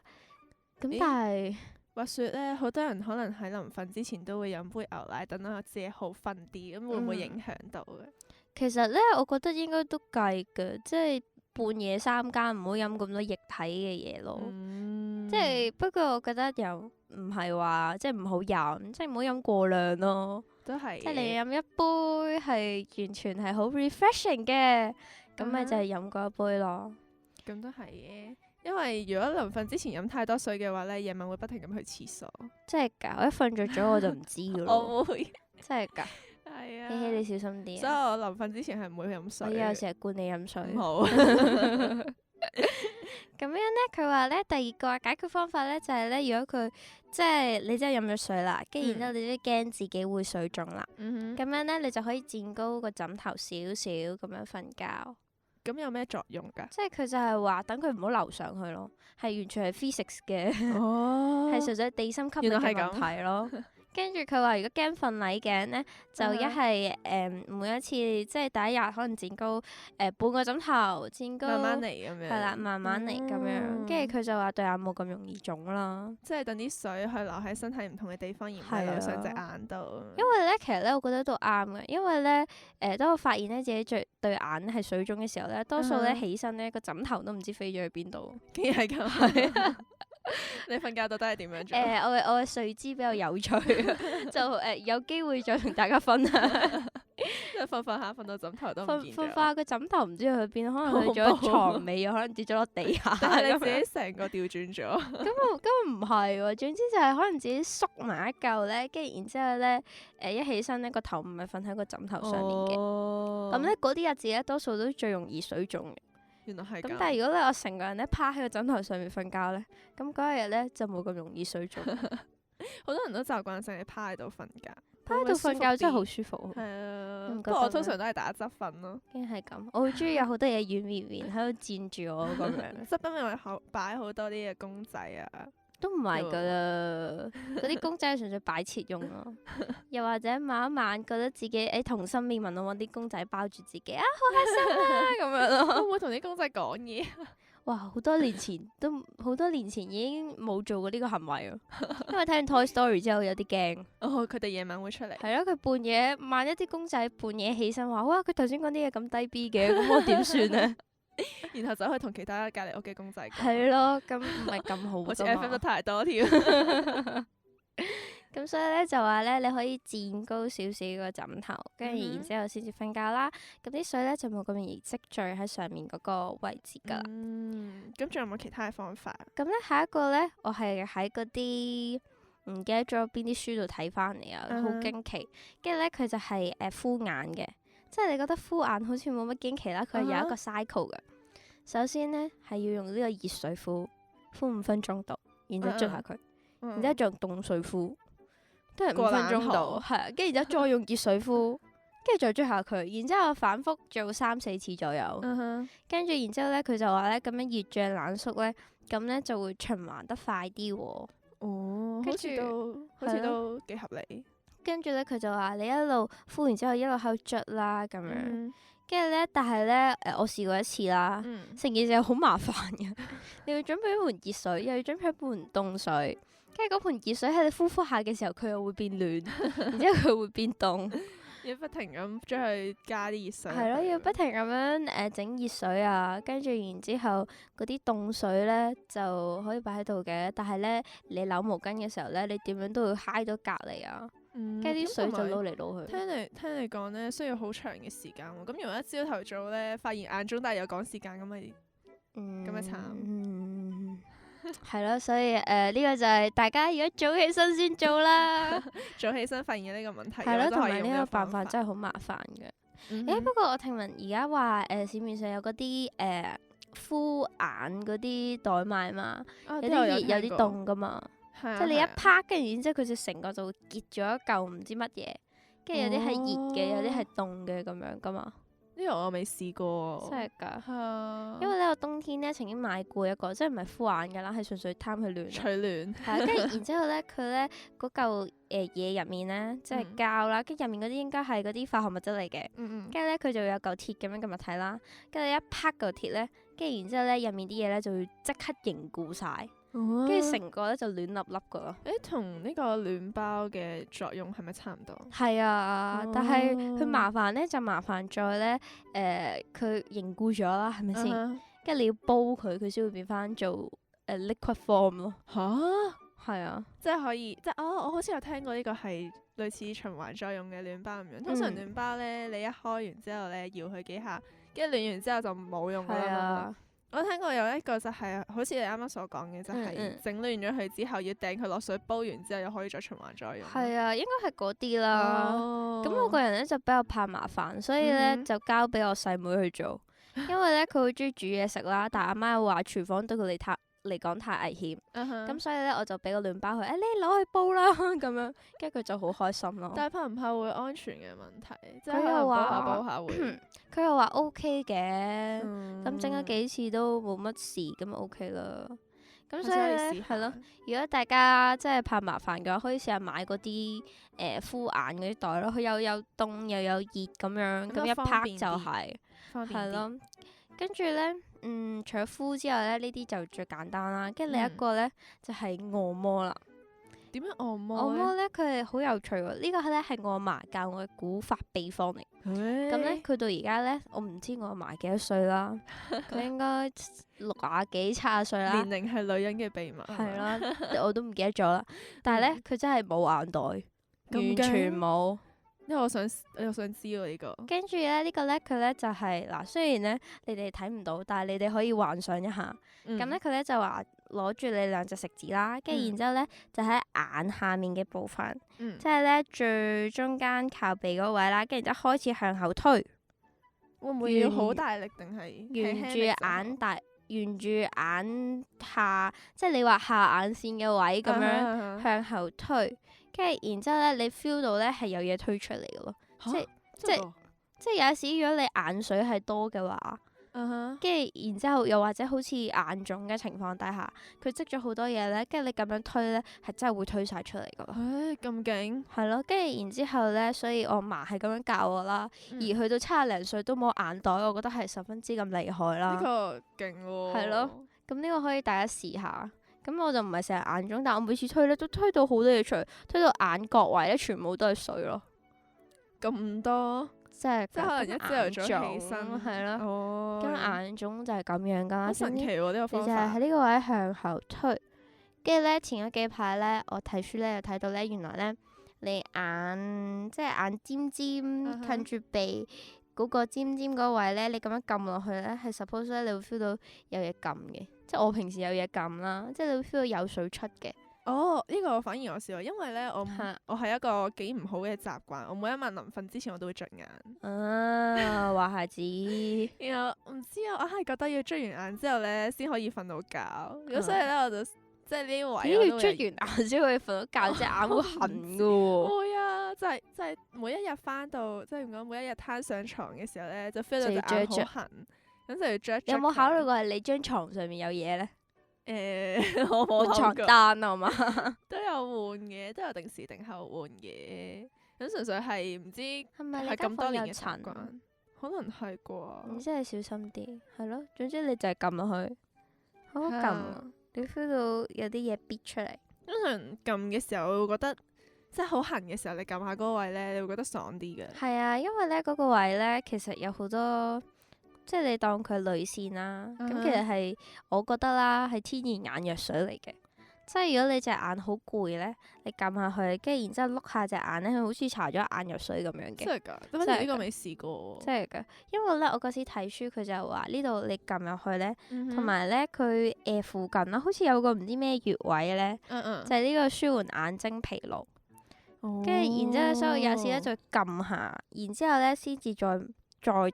咁咦但係話說咧，好多人可能喺臨瞓之前都會飲杯牛奶，等到自己好瞓啲，咁會唔會影響到嘅？其實呢，我覺得應該都計嘅，即係半夜三更唔好飲咁多液體嘅嘢咯。即係不過我覺得又唔係話即係唔好飲，即係唔好飲過量咯。都係嘅。即係你飲一杯係完全係好 refreshing 嘅，咁咪就係飲嗰一杯咯。咁都係嘅，因為如果臨瞓之前飲太多水嘅話咧，夜晚會不停咁去廁所。真係㗎，我一瞓着咗我就唔知噶咯。我會。真係㗎，係啊。希希你小心啲所以啊！我臨瞓之前係唔會飲水嘅。我以後成日灌你飲水。唔好。咁樣咧，佢話咧第二個解決方法咧就係咧，如果佢即係你真係飲咗水啦，跟住然之後你都驚自己會水腫啦，咁樣咧你就可以墊高個枕頭少少咁樣瞓覺。咁有咩作用㗎？即係佢就係話等佢唔好流上去咯，係完全係 physics 嘅，哦係純粹地心吸力嘅原來係咁問題咯。跟住佢話，如果驚瞓捩頸咧，就一係每一次即係第一日可能墊高半個枕頭，墊高慢慢嚟咁樣。係啦，慢慢嚟咁樣。跟住佢就話對眼冇咁容易腫啦。即係等啲水去流喺身體唔同嘅地方，而唔係流上隻眼度。因為咧，其實咧，我覺得都啱嘅。因為咧，當我發現咧自己對眼係水腫嘅時候咧，多數咧起身咧個枕頭都唔知飛咗去邊度。竟然係咁。係啊。你瞓覺到底係點樣做？我嘅睡姿比較有趣，就有機會再同大家分享。即係瞓下，瞓到枕頭都唔見咗。瞓下個枕頭唔知去邊，可能去咗床尾，又可能跌咗落地下。但係你自己成個調轉咗。根本唔係喎，總之就係可能自己縮埋一嚿咧，跟住然之後咧，一起身咧個頭唔係瞓喺個枕頭上面嘅。咁咧嗰啲日子咧，多數都最容易水腫嘅。原來係咁。咁但係如果咧我成個人咧趴喺個枕頭上面瞓覺咧，咁嗰一日咧就冇咁容易水腫。好多人都習慣性係趴喺度瞓覺，趴喺度瞓覺真係好舒服。係啊，唔覺得不過我通咩常都係打側瞓咯。竟然係咁，我好中意有好多嘢軟綿綿喺度佔住我咁樣。側邊咪擺好多啲嘅公仔啊。都唔係噶啦，嗰啲公仔係純粹擺設用咯。又或者晚一晚覺得自己童心未泯，我揾啲公仔包住自己啊，好開心啊咁樣咯。會唔會同啲公仔講嘢？哇！好多年前已經冇做過呢個行為啊，因為睇完 Toy Story 之後有啲驚。哦，佢哋夜晚會出嚟。係咯，佢半夜萬一啲公仔半夜起身話，哇！佢頭先講啲嘢咁低 B 嘅，咁我點算呢？然後走去同其他隔離屋嘅公仔講。係咯，咁唔係咁好好似㗎 FM 得嘛。太多添。咁所以咧就話咧，你可以墊高少少個枕頭，跟住然之後先至瞓覺啦。咁啲水咧就冇咁容易積聚喺上面嗰個位置㗎啦。咁仲有冇其他嘅方法？咁咧下一個咧，我係喺嗰啲唔記得咗邊啲書度睇翻嚟啊，好驚奇。跟住咧佢就係敷眼嘅，即係你覺得敷眼好似冇乜驚奇啦，佢係有一個 cycle 嘅。首先咧係要用呢個熱水敷。敷5分鐘度，然之後捽下佢，嗯然之後仲凍水敷，都係5過冷分鐘度，河係啊，跟住然之後再用熱水敷，跟住再捽下佢，然之後反覆做3-4次左右，嗯哼跟住然之後咧佢就話咧咁樣熱脹冷縮咧，咁咧就會循環得快啲喎。哦，跟好似住好似都幾合理。跟住咧佢就話你一路敷完之後一路喺度捽啦咁樣，嗯跟住咧但係咧我試過一次啦。嗯成件事係好麻煩嘅，你要準備一盆熱水，又要準備一盆凍水，跟住嗰盆熱水喺你敷敷下嘅時候，佢又會變暖，然之後佢會變凍，要不停咁將佢加啲熱水入去。係咯，要不停咁樣整熱水啊，跟住然之後嗰啲凍水咧就可以擺喺度嘅，但係咧你扭毛巾嘅時候咧，你點樣都會揩到隔離啊，嗯，跟住啲水就咁同埋撈嚟撈去。聽你講咧，需要好長嘅時間喎。咁如果一朝頭早咧發現眼腫，但係又趕時間，咁咪咁咪慘係咯，所以呢個就係大家如果早起身先做啦。早起身發現嘅呢個問題，係咯，同埋都可以用呢個辦法方真係好麻煩嘅。嗯不過我聽聞而家話市面上有嗰啲敷眼嗰啲袋賣嘛，有有啲熱有啲凍噶嘛，凍即係你一拍跟住然之後佢就成個就會結咗一嚿唔知乜嘢，跟住有啲係熱嘅，有啲係凍嘅咁樣噶嘛，呢個我未試過。真係㗎。係啊，因為呢我冬天咧曾經買過一個，即係唔係敷眼㗎啦，係純粹貪佢暖。取暖。係啊，跟住然之後咧，佢咧嗰嚿嘢入面咧，即係膠啦，跟住入面嗰啲應該係嗰啲化學物質嚟嘅。嗯跟住咧佢就會有嚿鐵咁樣嘅物體啦，跟住你一拍嚿鐵咧，跟住然之後咧入面啲嘢咧就會即刻凝固晒，嗯。跟住成個咧就暖粒粒噶咯。同呢個暖包嘅作用係咪差唔多？係啊，但係佢麻煩咧就麻煩在咧佢凝固咗啦，係咪先？嗯跟住你要煲佢，佢先會變翻做liquid form 咯。嚇！係啊，即係可以，即係我好似有聽過呢個係類似循環作用嘅暖包咁樣。通常暖包咧，你一開完之後咧，搖佢幾下，跟住暖完之後就冇用㗎係啦嘛。啊，我聽過有一個就係、好似你啱啱所講嘅，就係整暖咗佢之後，要掟佢落水煲完之後，又可以再循環再用。係啊，應該係嗰啲啦。哦咁我個人咧就比較怕麻煩，所以咧就交俾我細妹去做，因為咧佢好中意煮嘢食啦，但阿媽又話廚房對佢嚟講太危險，咁所以咧我就俾個暖包佢，你攞去煲啦咁樣，跟住佢就好開心咯。但係怕唔怕會安全嘅問題？即係佢又可能煲下話煲下會。佢又話 OK 嘅，咁咁整咗幾次都冇乜事，咁就 OK 啦。咁所以可以咧試下係咯，如果大家真係怕麻煩嘅話，可以試下買嗰啲敷眼嗰啲袋咯，佢又有凍又有熱咁樣，咁一方拍就便啲係方便啲。係咯。跟住咧，除咗敷之外咧，呢啲就最簡單啦。跟住另一個咧就係按摩啦。點樣按摩按摩咧，佢係好有趣喎。呢個咧係我阿嫲教我嘅古法秘方嚟。咁咧，佢到而家咧，我唔知我阿嫲幾多歲啦。佢應該60幾70歲啦。年齡係女人嘅秘密。係啦，我都唔記得咗啦。但係咧，佢真係冇眼袋，完全冇。因為我想知喎呢個。跟住咧，呢個咧佢咧就係嗱，雖然咧你哋睇唔到，但係你哋可以幻想一下。咁咧佢咧就話攞住你2隻食指啦，跟住然之後咧就喺眼下面嘅部分，即係咧最中間靠鼻嗰位啦，跟住然之後開始向後推，會唔會要好大力定係沿住輕輕力就好眼大，沿住眼下，即係你話下眼線嘅位咁樣樣向後推，跟住然之後咧你 feel 到咧係有嘢推出嚟嘅咯，即係有時如果你眼水係多嘅話。跟住然之後又或者好似眼腫嘅情況底下，佢積咗好多嘢咧，跟住你咁樣推咧，係真係會推晒出嚟噶咯。咁勁。係咯，跟住然之後咧，所以我嫲係咁樣教我啦。而去到70零歲都冇眼袋，我覺得係十分之咁厲害啦。呢個勁喎。係咯。咁呢個可以大家試下。咁我就唔係成日眼腫，但我每次推咧都推到好多嘢出嚟，推到眼角位咧全部都係水咯。咁多。即係可能一朝頭早起身係咯。哦。咁眼腫就係咁樣噶啦。好神奇喎呢個你就係方法。喺呢個位向後推，跟住咧前嗰幾排咧，我睇書咧又睇到咧，原來咧你眼即係眼尖尖近住鼻嗰個尖尖嗰位咧，你咁樣撳落去咧，係 suppose 咧你會 feel 到有嘢撳嘅，即係我平時有嘢撳啦，即係你會 feel 到有水出嘅。哦，呢個反而我試過，因為咧嚇我係一個幾唔好嘅習慣，我每一晚臨瞓之前我都會捽眼。啊，話孩子，然後唔知啊，我係覺得要捽完眼之後咧先可以瞓到覺，咁所以咧我就即係呢啲位咦要我都會捽完眼先可以瞓到覺，隻眼會痕嘅喎。會啊，就係每一日翻到即係點講，每一日攤上床嘅時候咧，就 feel 到就要隻眼捽一好痕，咁就要捽一捽有冇考慮佢？過係你張床上面有嘢咧？我冇換床諗過單啊嘛，都有換嘅，都有定時定候換嘅。咁純粹係唔知係咪你係間房有咁多年嘅習塵？慣，可能係啩。你真係小心啲，係咯。總之你就係撳落去，好好係撳啊！你 feel 到有啲嘢逼出嚟，通常撳嘅時候，我會覺得即係好痕嘅時候，你撳下嗰個位咧，你會覺得爽啲嘅。係啊，因為咧嗰個位咧其實有好多，即係你當佢淚腺啦，咁其實係我覺得啦，係天然眼藥水嚟嘅。即係如果你隻眼好攰咧，你撳下去，跟住然之後碌下隻眼咧，佢好似搽咗眼藥水咁樣嘅。真係㗎，反真係㗎正呢個未試過喎。真係㗎，因為咧我嗰時睇書佢就話呢度你撳入去咧，嗯哼同埋咧佢附近啦，好似有個唔知咩穴位咧，就係呢個舒緩眼睛疲勞。跟住然之後，所以有時咧就撳下，然之後咧先至再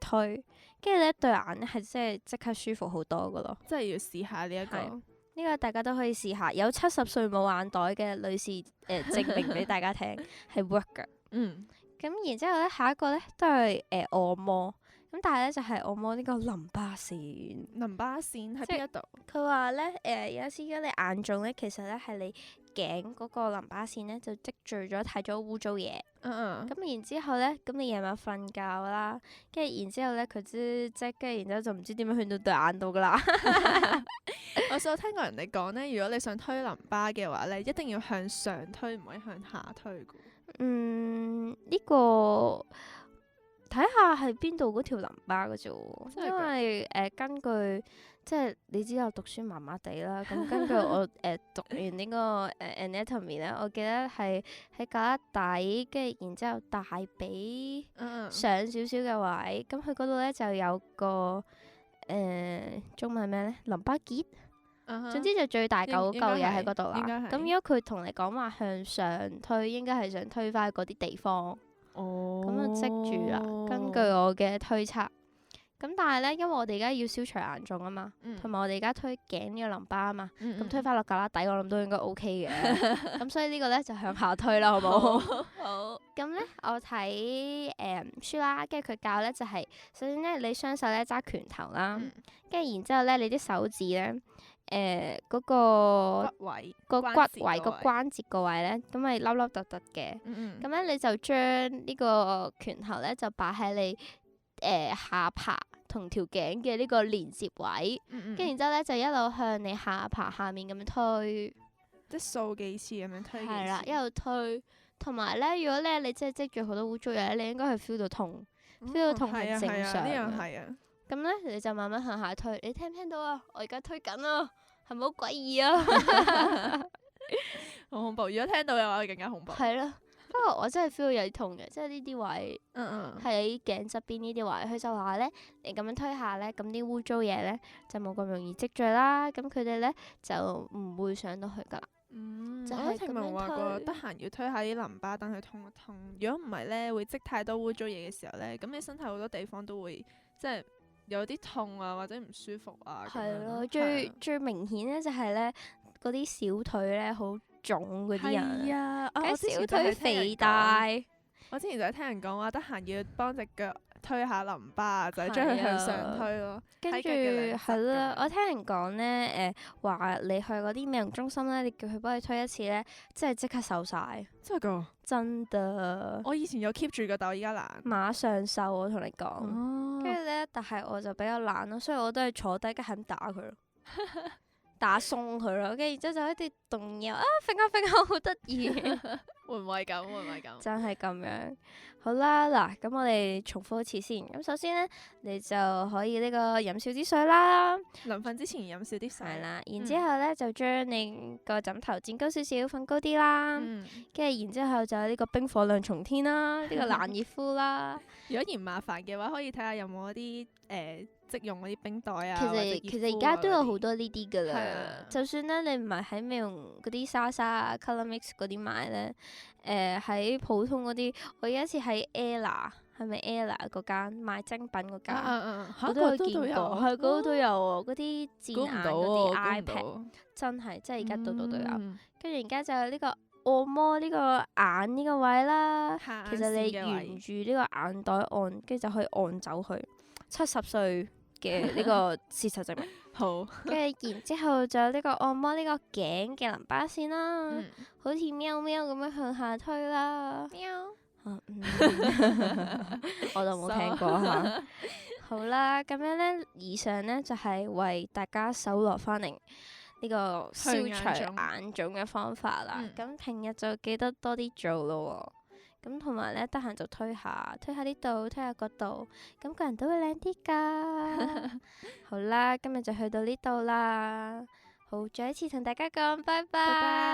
推，跟住咧對眼咧係即刻舒服好多噶咯。真係要試下呢一個。係呢個大家都可以試下，有70歲冇眼袋嘅女士證明俾大家聽係 work 㗎。嗯，咁然之後咧，下一個咧都係按摩，咁但係咧就係按摩呢個淋巴線。淋巴線喺即係邊一度？佢話咧有時如果你眼腫咧，其實咧係你頸嗰個淋巴線咧就積聚咗太多污糟嘢。咁然之後咧，咁你夜晚瞓覺啦，跟住然之後咧佢跟住然之後就唔知點樣去到對眼度噶啦。我有聽過人哋講咧，如果你想推淋巴嘅話咧，一定要向上推，唔可以向下推嘅。呢個睇下係邊度嗰條淋巴嘅啫喎，真係㗎因為根據即係你知我讀書麻麻地啦，咁根據我讀完呢個anatomy 咧，我記得係喺胳肋底，跟住然之後大髀上少少嘅位，咁佢嗰度咧就有個中文係咩咧？淋巴結。總之就最大嚿嚿嘢喺嗰度啦。應該係咁如果佢同你講話向上推，應該係想推返嗰啲地方。哦，咁就積住啦。根據我嘅推測，咁但係咧，因為我哋而家要消除眼腫啊嘛，同埋我哋而家推頸呢個淋巴啊嘛，咁推返落胳肋底，我諗都應該 OK 嘅。咁所以呢個咧就向下推啦，好冇？好。咁咧，我睇書啦，跟住佢教咧就係首先咧，你雙手咧揸拳頭啦，跟住然之後咧，你啲手指咧。嗰個骨位個骨位個關關節個位咧，咁咪凹凹凸凸嘅。咁咧你就將呢個拳頭咧就擺喺你下巴同條頸嘅呢個連接位，跟住然之後咧就一路向你下巴下面咁樣推，即係掃幾次咁樣推幾次。係啦，一路推。同埋咧，如果咧你真係積住好多污糟嘢咧，你應該係 feel 到痛，feel 到痛係正常呢嘅。樣係啊。咁咧你就慢慢向下推，你聽唔聽到啊？我而家推緊啊，係咪好詭異啊？好恐怖！如果聽到嘅話，會更加恐怖。係咯，不過我真係 feel 到有啲痛嘅，即係呢啲位喺頸側邊呢啲位，佢就話咧，你咁樣推下咧，咁啲污糟嘢咧就冇咁容易積聚啦，咁佢哋咧就唔會上到去噶啦。就係我都聽聞話過，推得閒要推下啲淋巴，等佢通一通。如果唔係咧，會積太多污糟嘢嘅時候咧，咁你身體好多地方都會即係有啲痛啊，或者唔舒服啊。係咯，係啊最明顯咧就係咧嗰啲小腿咧好腫嗰啲人，係啊，跟住小我之前就係腿聽人講肥大。我之前就係聽人講話，得閒要幫隻腳推下淋巴，就係將佢向上推咯。跟住喺腳嘅兩側係啦，咁樣我聽人講咧，話你去嗰啲美容中心咧，你叫佢幫你推一次咧，即係即刻瘦晒，真係㗎？真的，我以前有 keep 住㗎，但我而家懶。馬上瘦我同你講。哦跟住咧，但係我就比較懶咯，所以我都係坐低跟住係咁打佢咯，打鬆佢咯，跟住然之後就一啲動搖啊，揈下揈下好得意，會唔會咁？會唔會咁？真係咁樣。好啦，嗱，咁我哋重複一次先。咁首先咧，你就可以呢個飲少啲水啦，臨瞓之前飲少啲水。係啦。然之後咧就將你個枕頭墊高少少，瞓高啲啦。嗯，跟住然之後就有呢個冰火兩重天啦，呢個冷熱敷啦。如果嫌麻煩嘅話，可以睇下有冇一啲即用嗰啲冰袋啊。其或者熱實敷而家都有啊嗰啲好多呢啲噶啦係啊，就算咧你唔係喺美容嗰啲莎莎啊、Colour Mix 嗰啲買咧，喺普通嗰啲，我有一次喺 Ella 係咪 Ella 嗰間賣精品嗰間，我都有見過，係嗰度都有喎，嗰啲估唔戰眼到喎，嗰啲估唔 iPad 到。真係，即係而家度度都有。嗯跟住而家就有呢個按摩呢個眼呢個位啦，下其實你眼線嘅位沿住呢個眼袋按，跟住就可以按走佢70歲嘅呢個事實證明。好，跟住然之後就有呢個按摩呢個頸嘅淋巴線啦，嗯好似喵喵咁樣向下推啦。喵，我就冇聽過嚇。好啦，咁樣呢，以上呢就係為大家搜羅翻嚟呢個消除去眼腫眼腫嘅方法啦。嗯咁平日就記得多啲做咯喎。咁同埋呢，得閒就推下呢度，推下嗰度，咁個人都會靚啲㗎。好啦，今日就去到呢度啦。好，再一次同大家講，拜拜。拜拜。